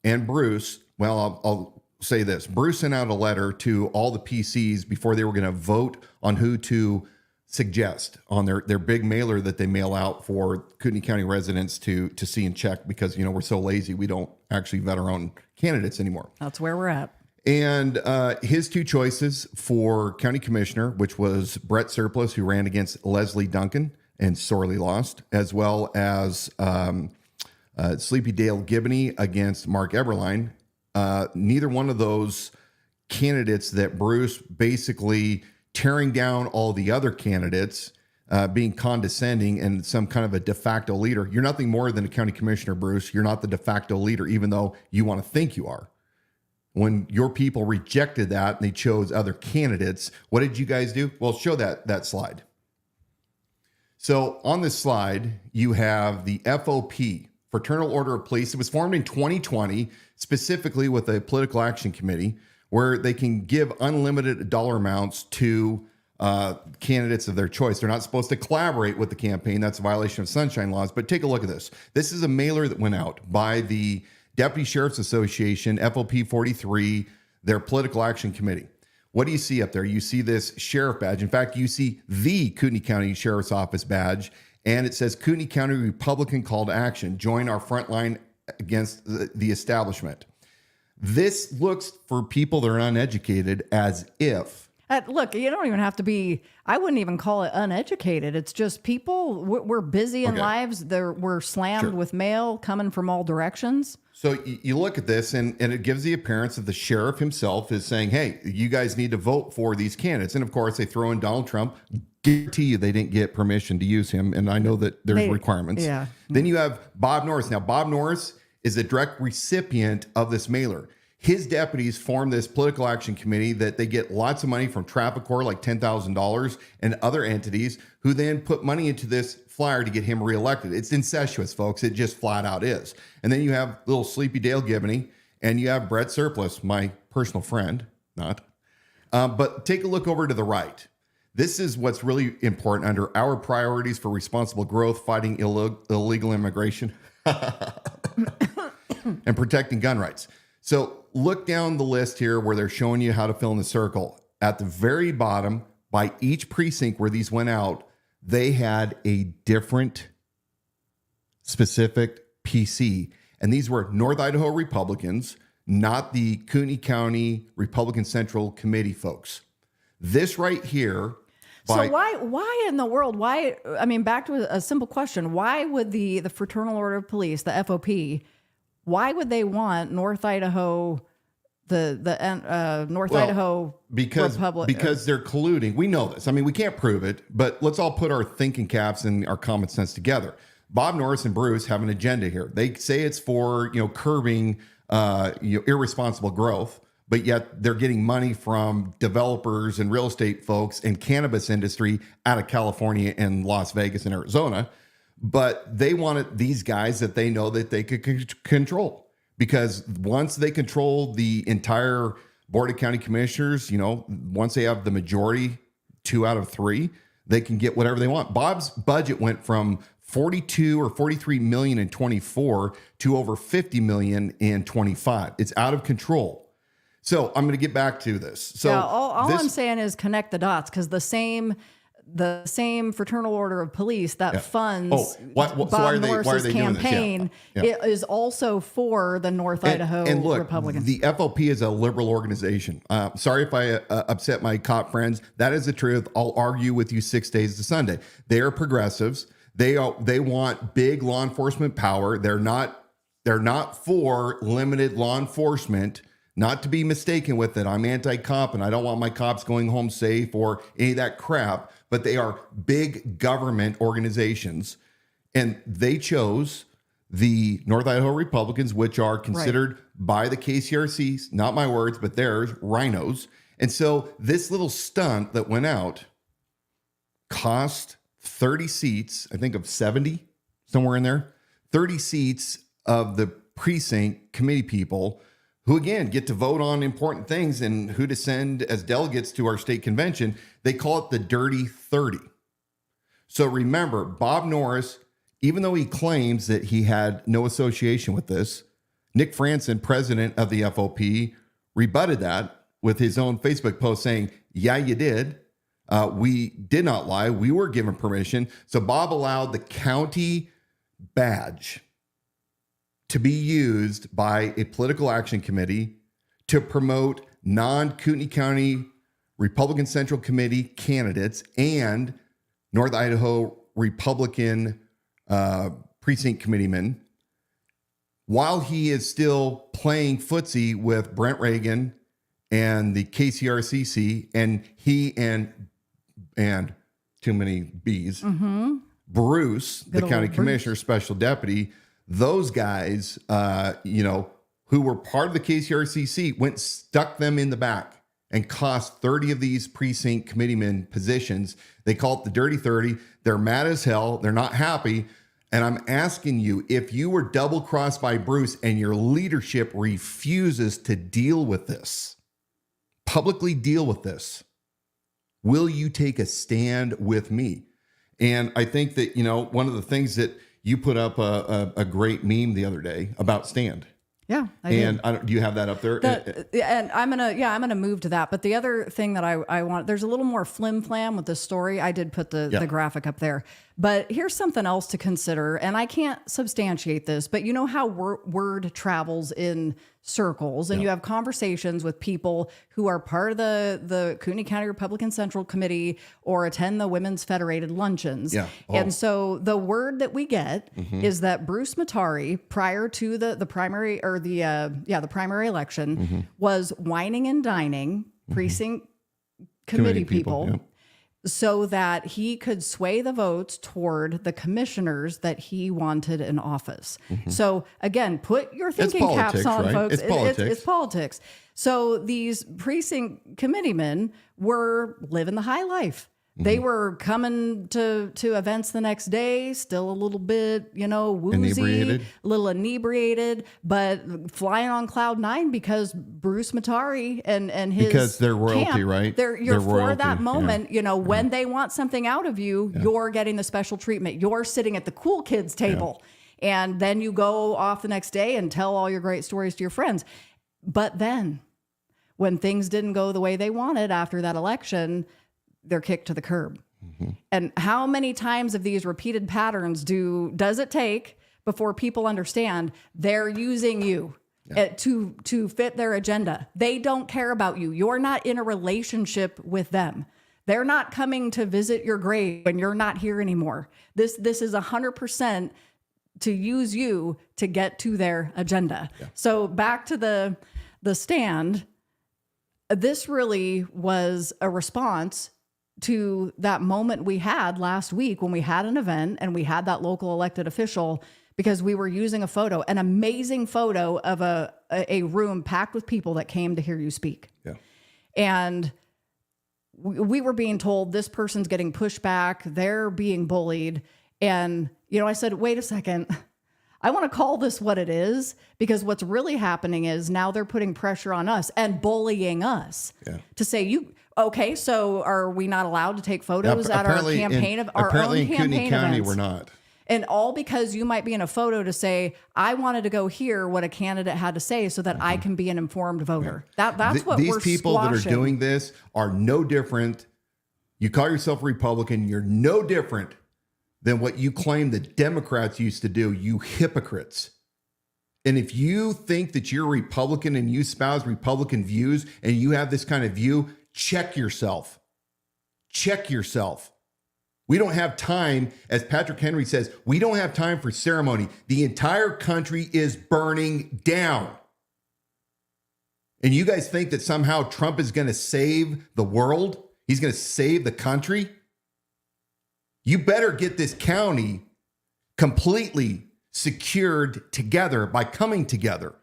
and Bruce, well, I'll say this. Bruce sent out a letter to all the PCs before they were going to vote on who to suggest on their big mailer that they mail out for Kootenai County residents to see and check, because, we're so lazy, we don't actually vet our own candidates anymore. That's where we're at. And his two choices for county commissioner, which was Brett Surplus, who ran against Leslie Duncan and sorely lost, as well as Sleepy Dale Gibney against Mark Eberline. Neither one of those candidates that Bruce basically tearing down all the other candidates, being condescending and some kind of a de facto leader. You're nothing more than a county commissioner, Bruce. You're not the de facto leader, even though you want to think you are. When your people rejected that and they chose other candidates, what did you guys do? Well, show that slide. So on this slide, you have the FOP, Fraternal Order of Police. It was formed in 2020, specifically with a political action committee, where they can give unlimited dollar amounts to candidates of their choice. They're not supposed to collaborate with the campaign. That's a violation of sunshine laws. But take a look at this. This is a mailer that went out by the Deputy Sheriff's Association, FOP 43, their political action committee. What do you see up there? You see this sheriff badge. In fact, you see the Kootenai County Sheriff's Office badge, and it says Kootenai County Republican Call to Action. Join our front line against the establishment. This looks, for people that are uneducated, as if... Look, you don't even have to be, I wouldn't even call it uneducated. It's just people, we're busy in lives. We're slammed with mail coming from all directions. So you look at this, and it gives the appearance of the sheriff himself is saying, hey, you guys need to vote for these candidates. And of course, they throw in Donald Trump. Guarantee you they didn't get permission to use him. And I know that there's requirements. Yeah. Then you have Bob Norris. Now, Bob Norris is a direct recipient of this mailer. His deputies form this political action committee that they get lots of money from Traffic Corps, like $10,000, and other entities who then put money into this flyer to get him reelected. It's incestuous, folks. It just flat out is. And then you have little Sleepy Dale Gibney, and you have Brett Surplus, my personal friend, not. But take a look over to the right. This is what's really important under our priorities for responsible growth, fighting illegal immigration, and protecting gun rights. So look down the list here where they're showing you how to fill in the circle. At the very bottom, by each precinct where these went out, they had a different specific PC. And these were North Idaho Republicans, not the Kootenai County Republican Central Committee folks. This right here. So why in the world, I mean, back to a simple question, why would the Fraternal Order of Police, the FOP, why would they want North Idaho, Idaho Republic? Because they're colluding. We know this. I mean, we can't prove it, but let's all put our thinking caps and our common sense together. Bob Norris and Bruce have an agenda here. They say it's for, curbing, irresponsible growth, but yet they're getting money from developers and real estate folks and cannabis industry out of California and Las Vegas and Arizona. But they wanted these guys that they know that they could control, because once they control the entire Board of County Commissioners, once they have the majority, 2 out of 3, they can get whatever they want. Bob's budget went from 42 or 43 million in 24 to over 50 million in 25. It's out of control. So I'm going to get back to this. So yeah, all I'm saying is connect the dots, because the same Fraternal Order of Police that funds Bob Norris's campaign is also for the North Idaho and look, Republicans. The FOP is a liberal organization. Sorry if I upset my cop friends. That is the truth. I'll argue with you 6 days to Sunday. They are progressives. They want big law enforcement power. They're not for limited law enforcement. Not to be mistaken with it. I'm anti-cop and I don't want my cops going home safe or any of that crap, but they are big government organizations. And they chose the North Idaho Republicans, which are considered by the KCRC, not my words, but theirs, rhinos. And so this little stunt that went out cost 30 seats, I think of 70, somewhere in there, 30 seats of the precinct committee people who, again, get to vote on important things and who to send as delegates to our state convention. They call it the Dirty 30. So remember, Bob Norris, even though he claims that he had no association with this, Nick Franson, president of the FOP, rebutted that with his own Facebook post saying, yeah, you did. We did not lie. We were given permission. So Bob allowed the county badge to be used by a political action committee to promote non-Kootenai County Republican Central Committee candidates and North Idaho Republican precinct committeemen, while he is still playing footsie with Brent Reagan and the KCRCC, and he and too many B's, Bruce, the county commissioner, special deputy, those guys, who were part of the KCRCC, went stuck them in the back and cost 30 of these precinct committeemen positions. They call it the Dirty 30. They're mad as hell. They're not happy. And I'm asking you, if you were double crossed by Bruce and your leadership refuses to deal with this, publicly deal with this, will you take a stand with me? And I think that, one of the things that you put up a great meme the other day about Stand. Yeah, I did. Do you have that up there? And I'm gonna move to that. But the other thing that I want, there's a little more flim flam with this story. I did put the graphic up there. But here's something else to consider, and I can't substantiate this, but you know how word travels in circles, and you have conversations with people who are part of the Kootenai County Republican Central Committee or attend the Women's Federated luncheons. Yeah. Oh. And so the word that we get is that Bruce Matari, prior to the primary or the primary election, was whining and dining precinct committee people. So that he could sway the votes toward the commissioners that he wanted in office. So again, put your thinking caps on, folks. It's politics. So these precinct committeemen were living the high life. They were coming to events the next day, still a little bit, woozy, a little inebriated, but flying on cloud nine because Bruce Matari and his because they're royalty, camp, right? You're for royalty. that moment, when they want something out of you, you're getting the special treatment. You're sitting at the cool kids table. And then you go off the next day and tell all your great stories to your friends. But then when things didn't go the way they wanted after that election, they're kicked to the curb. And how many times of these repeated patterns does it take before people understand they're using you to fit their agenda? They don't care about you. You're not in a relationship with them. They're not coming to visit your grave when you're not here anymore. This is 100% to use you to get to their agenda. So back to the stand, this really was a response to that moment we had last week when we had an event and we had that local elected official, because we were using a photo, an amazing photo of a room packed with people that came to hear you speak. And we were being told this person's getting pushed back, they're being bullied. And, I said, wait a second, I want to call this what it is, because what's really happening is now they're putting pressure on us and bullying us to say, okay, so are we not allowed to take photos at our campaign of our own campaign Kootenai County, events? we're not. And all because you might be in a photo to say, I wanted to go hear what a candidate had to say so that I can be an informed voter. That's what these we're people squashing. that are doing this are no different. You call yourself a Republican, you're no different than what you claim the Democrats used to do, you hypocrites. And if you think that you're a Republican and you espouse Republican views and you have this kind of view, check yourself. Check yourself. We don't have time, as Patrick Henry says, we don't have time for ceremony. The entire country is burning down. And you guys think that somehow Trump is going to save the world? He's going to save the country? You better get this county completely secured together by coming together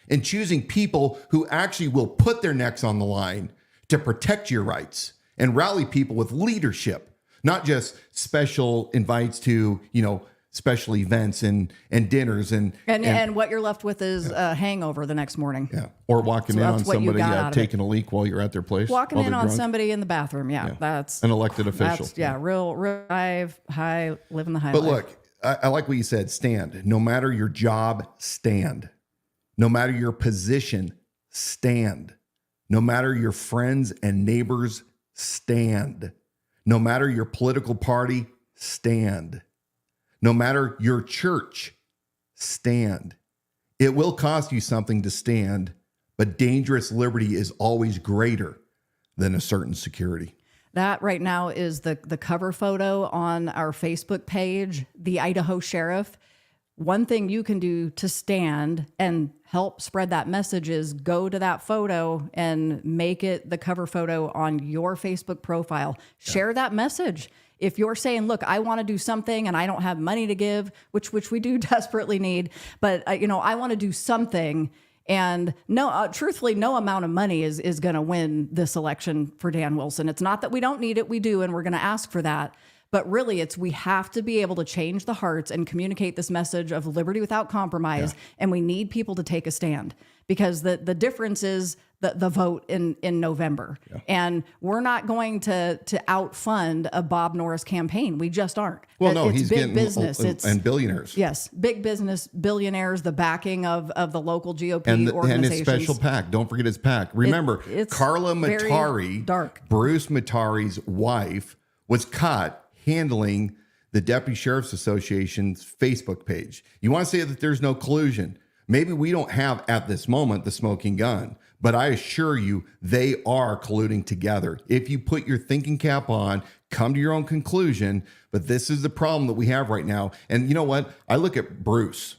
and choosing people who actually will put their necks on the line to protect your rights and rally people with leadership, not just special invites to, special events and dinners and what you're left with is a hangover the next morning. Or walking in on somebody taking a leak while you're at their place. Walking in on somebody in the bathroom. That's an elected official. That's, real high, living the high life. But look, I like what you said, stand. No matter your job, stand. No matter your position, stand. No matter your friends and neighbors, stand. No matter your political party, stand. No matter your church, stand. It will cost you something to stand, but dangerous liberty is always greater than a certain security. That right now is the cover photo on our Facebook page, the Idaho Sheriff. One thing you can do to stand and help spread that message is go to that photo and make it the cover photo on your Facebook profile. Share that message. If you're saying, look, I want to do something and I don't have money to give, which we do desperately need, but I want to do something. And truthfully, no amount of money is going to win this election for Dan Wilson. It's not that we don't need it. We do. And we're going to ask for that. But really, we have to be able to change the hearts and communicate this message of liberty without compromise. And we need people to take a stand, because the difference is the vote in November. And we're not going to outfund a Bob Norris campaign. We just aren't. Well, no, it's he's big getting business. And billionaires. Yes, big business, billionaires, the backing of the local GOP organizations. And his special PAC. Don't forget his PAC. Remember, Carla Matari, Bruce Matari's wife, was caught handling the Deputy Sheriff's Association's Facebook page. You want to say that there's no collusion? Maybe we don't have at this moment the smoking gun, but I assure you they are colluding together. If you put your thinking cap on, come to your own conclusion. But this is the problem that we have right now. And you know what? I look at Bruce,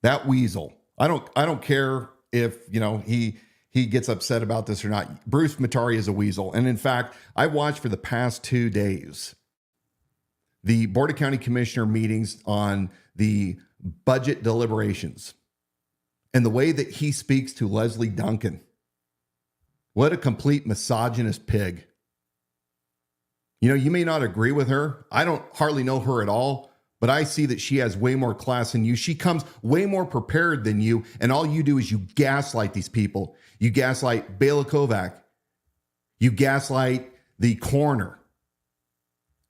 that weasel. I don't care if he gets upset about this or not. Bruce Matari is a weasel. And in fact, I watched for the past 2 days the Board of County Commissioner meetings on the budget deliberations and the way that he speaks to Leslie Duncan. What a complete misogynist pig. You know, you may not agree with her. I don't hardly know her at all, but I see that she has way more class than you. She comes way more prepared than you. And all you do is you gaslight these people. You gaslight Bela Kovac. You gaslight the coroner.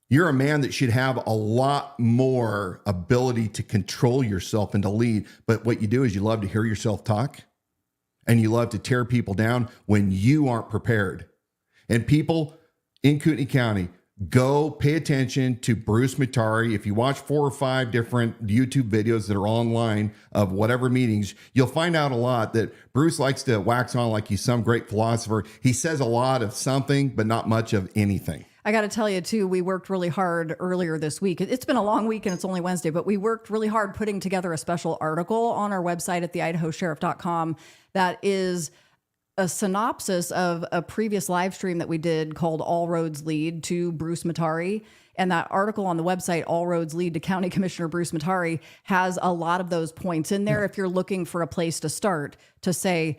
You're a man that should have a lot more ability to control yourself and to lead. But what you do is you love to hear yourself talk and you love to tear people down when you aren't prepared. And people in Kootenai County, go pay attention to Bruce Matari. If you watch 4 or 5 different YouTube videos that are online of whatever meetings, you'll find out a lot that Bruce likes to wax on like he's some great philosopher. He says a lot of something, but not much of anything. I got to tell you, too, we worked really hard earlier this week. It's been a long week and it's only Wednesday, but we worked really hard putting together a special article on our website at theidahosheriff.com that is a synopsis of a previous live stream that we did called All Roads Lead to Bruce Matari. And that article on the website, All Roads Lead to County Commissioner Bruce Matari, has a lot of those points in there. If you're looking for a place to start to say,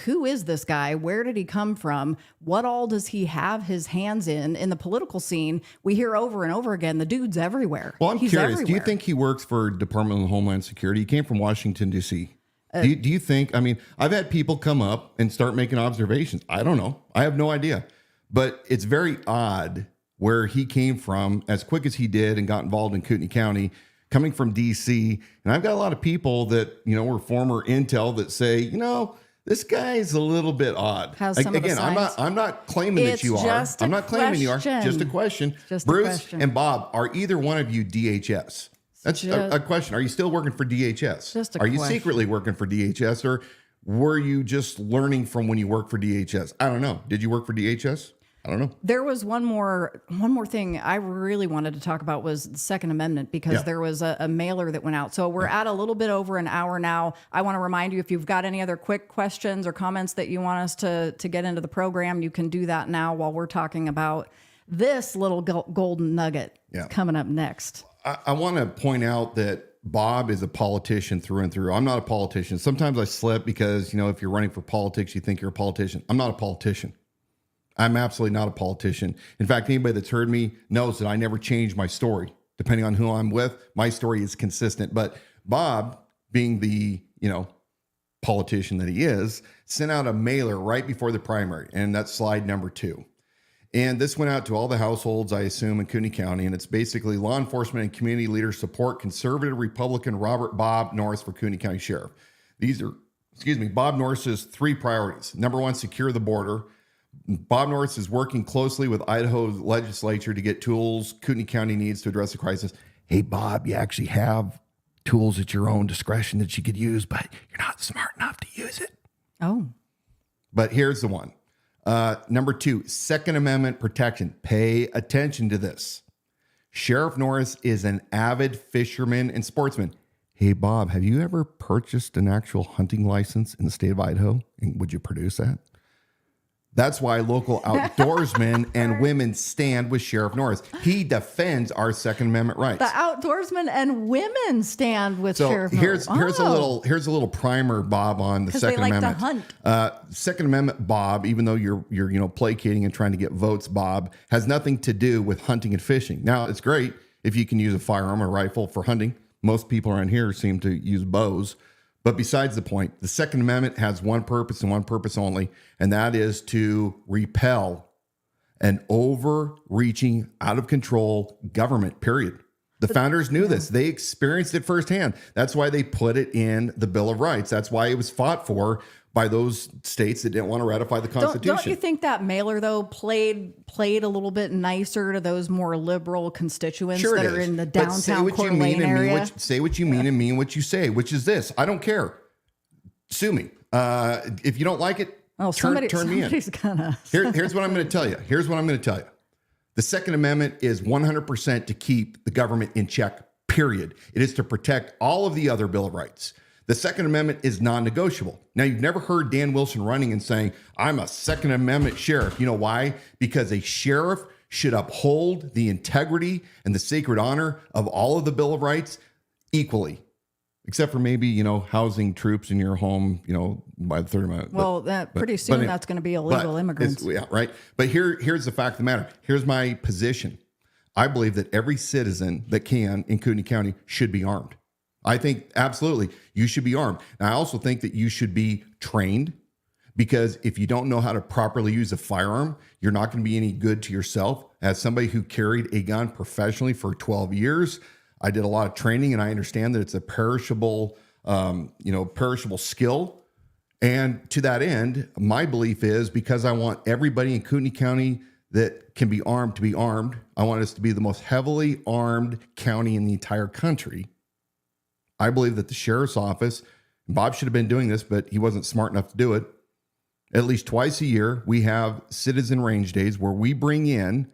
who is this guy? Where did he come from? What all does he have his hands in the political scene? We hear over and over again, the dude's everywhere. Well, I'm He's curious. everywhere. Do you think he works for Department of Homeland Security? He came from Washington, D.C. Do you think, I mean, I've had people come up and start making observations. I don't know. I have no idea. But it's very odd where he came from as quick as he did and got involved in Kootenai County, coming from D.C. And I've got a lot of people that, you know, were former intel that say, you know, this guy's a little bit odd. Again, I'm not claiming that you are. I'm not claiming you are. Just a question. Bruce and Bob, are either one of you DHS? That's a question. Are you still working for DHS? Are you secretly working for DHS, or were you just learning from when you worked for DHS? I don't know. Did you work for DHS? I don't know. There was one more thing I really wanted to talk about was the Second Amendment, because there was a mailer that went out. So we're at a little bit over an hour now. I want to remind you, if you've got any other quick questions or comments that you want us to get into the program, you can do that now while we're talking about this little golden nugget coming up next. I want to point out that Bob is a politician through and through. I'm not a politician. Sometimes I slip because, you know, if you're running for politics, you think you're a politician. I'm not a politician. I'm absolutely not a politician. In fact, anybody that's heard me knows that I never change my story. Depending on who I'm with, my story is consistent. But Bob, being the, you know, politician that he is, sent out a mailer right before the primary. And that's slide number 2. And this went out to all the households, I assume, in Kootenai County. And it's basically law enforcement and community leaders support conservative Republican Bob Norris for Kootenai County Sheriff. These are, Bob Norris's 3 priorities. Number 1, secure the border. Bob Norris is working closely with Idaho's legislature to get tools Kootenai County needs to address the crisis. Hey, Bob, you actually have tools at your own discretion that you could use, but you're not smart enough to use it. Oh. But here's the one. Number 2, Second Amendment protection. Pay attention to this. Sheriff Norris is an avid fisherman and sportsman. Hey, Bob, have you ever purchased an actual hunting license in the state of Idaho? And would you produce that? That's why local outdoorsmen and women stand with Sheriff Norris. He defends our Second Amendment rights. The outdoorsmen and women stand with Sheriff Norris. Here's a little primer, Bob, on the Second Amendment. They like to hunt. Second Amendment, Bob, even though you're placating and trying to get votes, Bob, has nothing to do with hunting and fishing. Now, it's great if you can use a firearm or rifle for hunting. Most people around here seem to use bows. But besides the point, the Second Amendment has one purpose and one purpose only, and that is to repel an overreaching, out of control government, period. The founders knew this. They experienced it firsthand. That's why they put it in the Bill of Rights. That's why it was fought for by those states that didn't want to ratify the Constitution. Don't you think that mailer, though, played a little bit nicer to those more liberal constituents that are in the downtown Coeur d'Alene area? Say what you mean and mean what you say, which is this. I don't care. Sue me. If you don't like it, turn me in. Here's what I'm going to tell you. Here's what I'm going to tell you. The Second Amendment is 100% to keep the government in check, period. It is to protect all of the other Bill of Rights. The Second Amendment is non-negotiable. Now, you've never heard Dan Wilson running and saying, I'm a Second Amendment sheriff. You know why? Because a sheriff should uphold the integrity and the sacred honor of all of the Bill of Rights equally. except for maybe, housing troops in your home, by the 30 minutes. Well, pretty soon that's going to be illegal immigrants. Yeah, right. But here's the fact of the matter. Here's my position. I believe that every citizen that can in Kootenai County should be armed. I think absolutely you should be armed. And I also think that you should be trained, because if you don't know how to properly use a firearm, you're not going to be any good to yourself. As somebody who carried a gun professionally for 12 years, I did a lot of training, and I understand that it's a perishable skill. And to that end, my belief is, because I want everybody in Kootenai County that can be armed to be armed, I want us to be the most heavily armed county in the entire country. I believe that the sheriff's office, Bob should have been doing this, but he wasn't smart enough to do it. At least twice a year, we have citizen range days where we bring in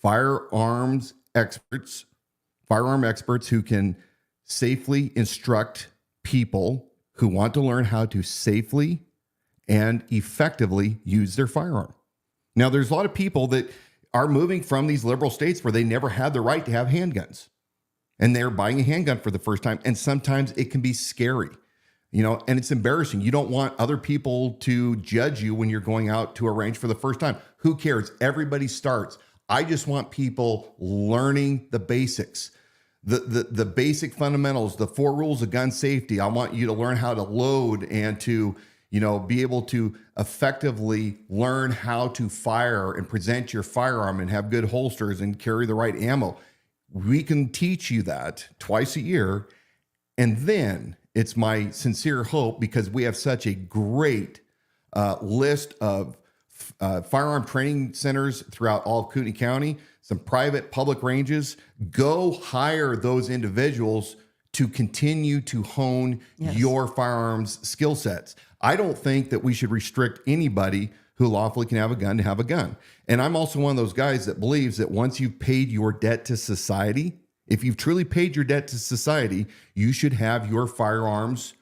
firearm experts who can safely instruct people who want to learn how to safely and effectively use their firearm. Now, there's a lot of people that are moving from these liberal states where they never had the right to have handguns, and they're buying a handgun for the first time. And sometimes it can be scary, and it's embarrassing. You don't want other people to judge you when you're going out to a range for the first time. Who cares? Everybody starts. I just want people learning the basics, the basic fundamentals, the 4 rules of gun safety. I want you to learn how to load and to, be able to effectively learn how to fire and present your firearm and have good holsters and carry the right ammo. We can teach you that twice a year. And then it's my sincere hope, because we have such a great list of firearm training centers throughout all of Kootenai County, some private public ranges. Go hire those individuals to continue to hone your firearms skill sets. I don't think that we should restrict anybody who lawfully can have a gun to have a gun. And I'm also one of those guys that believes that once you've paid your debt to society, if you've truly paid your debt to society, you should have your firearms,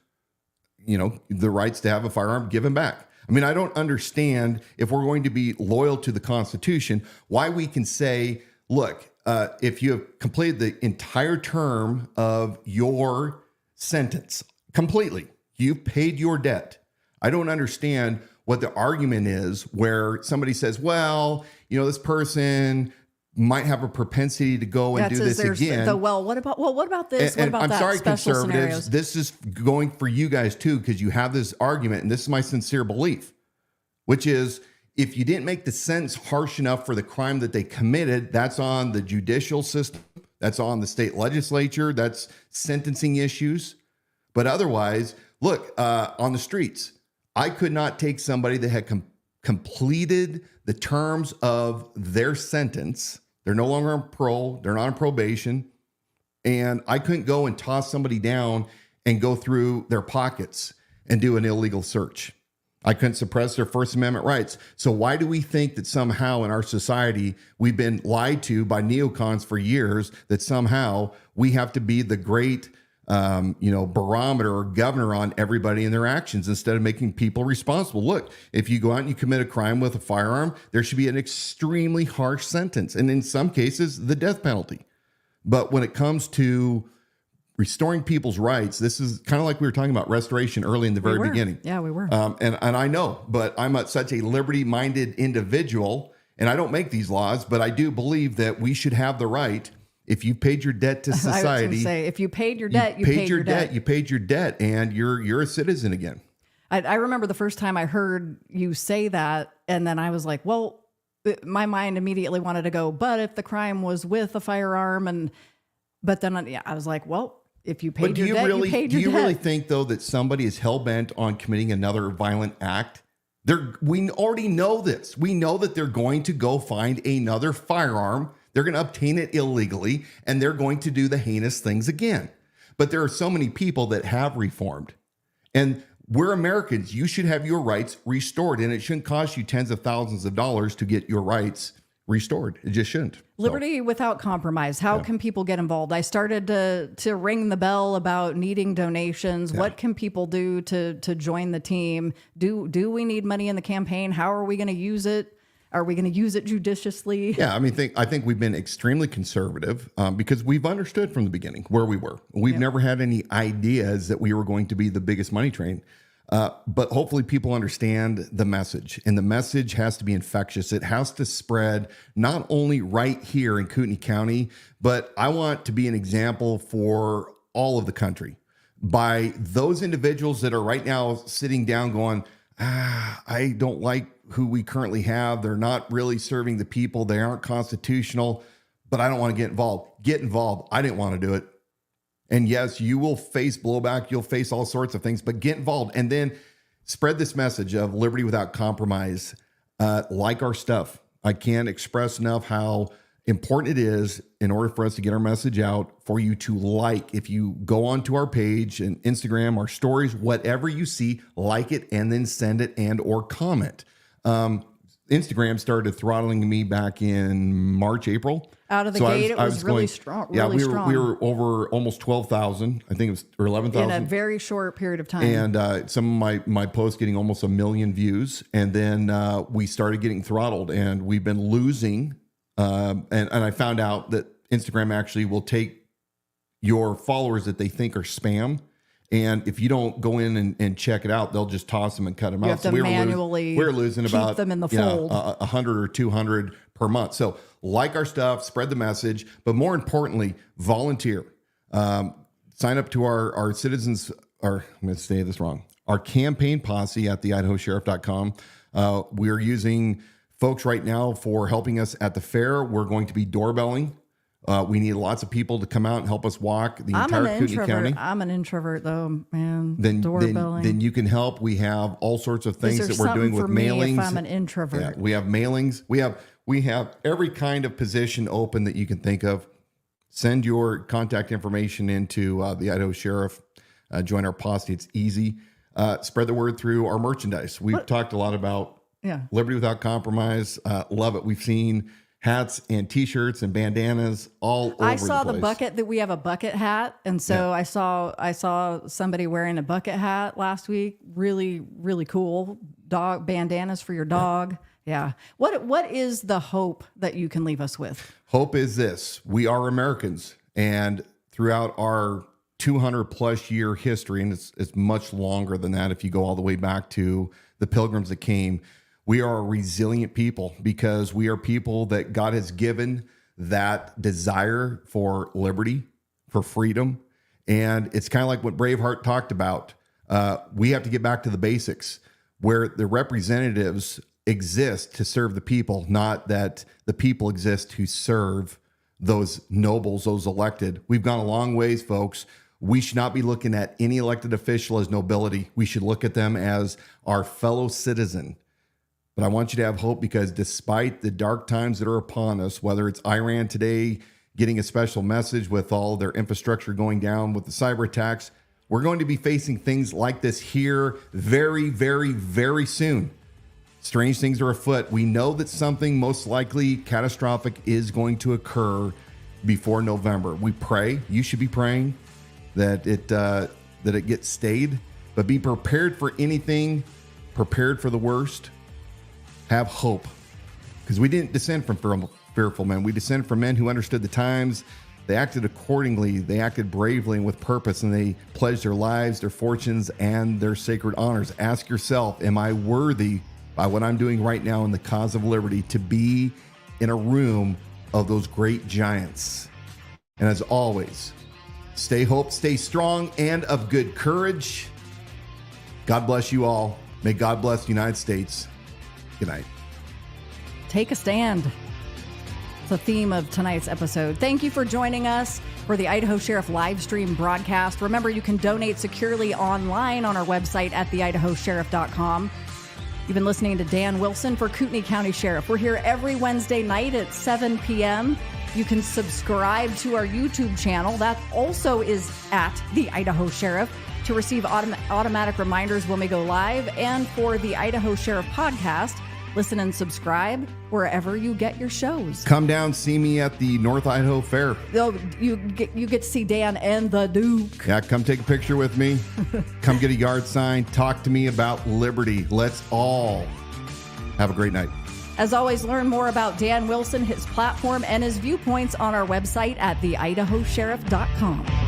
the rights to have a firearm given back. I mean, I don't understand, if we're going to be loyal to the Constitution, why we can say, look, if you have completed the entire term of your sentence completely, you've paid your debt. I don't understand what the argument is where somebody says, well, this person might have a propensity to go and do this again. What about this? And what about I'm that? sorry, Special conservatives, scenarios. this is going for you guys too, because you have this argument, and this is my sincere belief, which is, if you didn't make the sentence harsh enough for the crime that they committed, that's on the judicial system, that's on the state legislature, that's sentencing issues. But otherwise, look, on the streets, I could not take somebody that had completed the terms of their sentence. They're no longer on parole. They're not on probation. And I couldn't go and toss somebody down and go through their pockets and do an illegal search. I couldn't suppress their First Amendment rights. So why do we think that somehow in our society we've been lied to by neocons for years, that somehow we have to be the great barometer or governor on everybody and their actions instead of making people responsible? Look, if you go out and you commit a crime with a firearm, there should be an extremely harsh sentence, and in some cases, the death penalty. But when it comes to restoring people's rights, this is kind of like we were talking about restoration early in the very beginning. Yeah, we were. And I know, but I'm such a liberty-minded individual, and I don't make these laws, but I do believe that we should have the right. If you paid your debt to society, I was going to say, if you paid your debt, you paid your debt. You paid your debt, and you're a citizen again. I remember the first time I heard you say that, and then I was like, well, my mind immediately wanted to go, but if the crime was with a firearm, but then I was like, well, if you paid your debt, you paid your debt. Do you really think, though, that somebody is hell-bent on committing another violent act? We already know this. We know that they're going to go find another firearm. They're going to obtain it illegally, and they're going to do the heinous things again. But there are so many people that have reformed. And we're Americans. You should have your rights restored, and it shouldn't cost you tens of thousands of dollars to get your rights restored. It just shouldn't. Liberty without compromise. How can people get involved? I started to ring the bell about needing donations. What can people do to join the team? Do we need money in the campaign? How are we going to use it? Are we going to use it judiciously? Yeah, I think we've been extremely conservative because we've understood from the beginning where we were. We've never had any ideas that we were going to be the biggest money train. But hopefully people understand the message, and the message has to be infectious. It has to spread not only right here in Kootenai County, but I want to be an example for all of the country by those individuals that are right now sitting down going, I don't like who we currently have. They're not really serving the people. They aren't constitutional, but I don't want to get involved. Get involved. I didn't want to do it. And yes, you will face blowback. You'll face all sorts of things, but get involved and then spread this message of liberty without compromise. Like our stuff. I can't express enough how important it is in order for us to get our message out for you to like. If you go onto our page and Instagram, our stories, whatever you see, like it and then send it and or comment. Instagram started throttling me back in March, April. Out of the gate, it was really strong. Yeah, we were over almost 12,000. I think it was, or 11,000. In a very short period of time. And some of my posts getting almost 1 million views. And then we started getting throttled, and we've been losing. And I found out that Instagram actually will take your followers that they think are spam. And if you don't go in and check it out, they'll just toss them and cut them out. Have to manually we're losing keep about them in the fold. 100 or 200 per month. So like our stuff, spread the message, but more importantly, volunteer. Sign up to our citizens, or I'm going to say this wrong, our campaign posse at the idahosheriff.com. We're using folks right now for helping us at the fair. We're going to be doorbelling. We need lots of people to come out and help us walk the entire Kootenai County. I'm an introvert, though, man. Then you can help. We have all sorts of things that we're doing with mailings. If I'm an introvert, yeah, we have mailings. We have every kind of position open that you can think of. Send your contact information into the Idaho Sheriff. Join our posse. It's easy. Spread the word through our merchandise. We've talked a lot about liberty without compromise. Love it. We've seen hats and T-shirts and bandanas all over the place. I saw the bucket that we have a bucket hat, and so I saw somebody wearing a bucket hat last week. Really, really cool. Dog bandanas for your dog. Yeah. What is the hope that you can leave us with? Hope is this: we are Americans, and throughout our 200 plus year history, and it's much longer than that if you go all the way back to the Pilgrims that came. We are a resilient people because we are people that God has given that desire for liberty, for freedom. And it's kind of like what Braveheart talked about. We have to get back to the basics where the representatives exist to serve the people, not that the people exist to serve those nobles, those elected. We've gone a long ways, folks. We should not be looking at any elected official as nobility. We should look at them as our fellow citizen. But I want you to have hope because despite the dark times that are upon us, whether it's Iran today getting a special message with all their infrastructure going down with the cyber attacks, we're going to be facing things like this here very, very, very soon. Strange things are afoot. We know that something most likely catastrophic is going to occur before November. We pray. You should be praying that it gets stayed, but be prepared for anything, prepared for the worst. Have hope, because we didn't descend from fearful men. We descended from men who understood the times. They acted accordingly. They acted bravely and with purpose, and they pledged their lives, their fortunes, and their sacred honors. Ask yourself, am I worthy by what I'm doing right now in the cause of liberty to be in a room of those great giants? And as always, stay hope, stay strong, and of good courage. God bless you all. May God bless the United States. Good night. Take a stand. It's the theme of tonight's episode. Thank you for joining us for the Idaho Sheriff live stream broadcast. Remember, you can donate securely online on our website at theidahosheriff.com. You've been listening to Dan Wilson for Kootenai County Sheriff. We're here every Wednesday night at 7 p.m. You can subscribe to our YouTube channel. That also is at the Idaho Sheriff to receive automatic reminders when we go live. And for the Idaho Sheriff podcast, listen and subscribe wherever you get your shows. Come down, see me at the North Idaho Fair. Oh, you get to see Dan and the Duke. Yeah, come take a picture with me. Come get a yard sign. Talk to me about liberty. Let's all have a great night. As always, learn more about Dan Wilson, his platform, and his viewpoints on our website at theidahosheriff.com.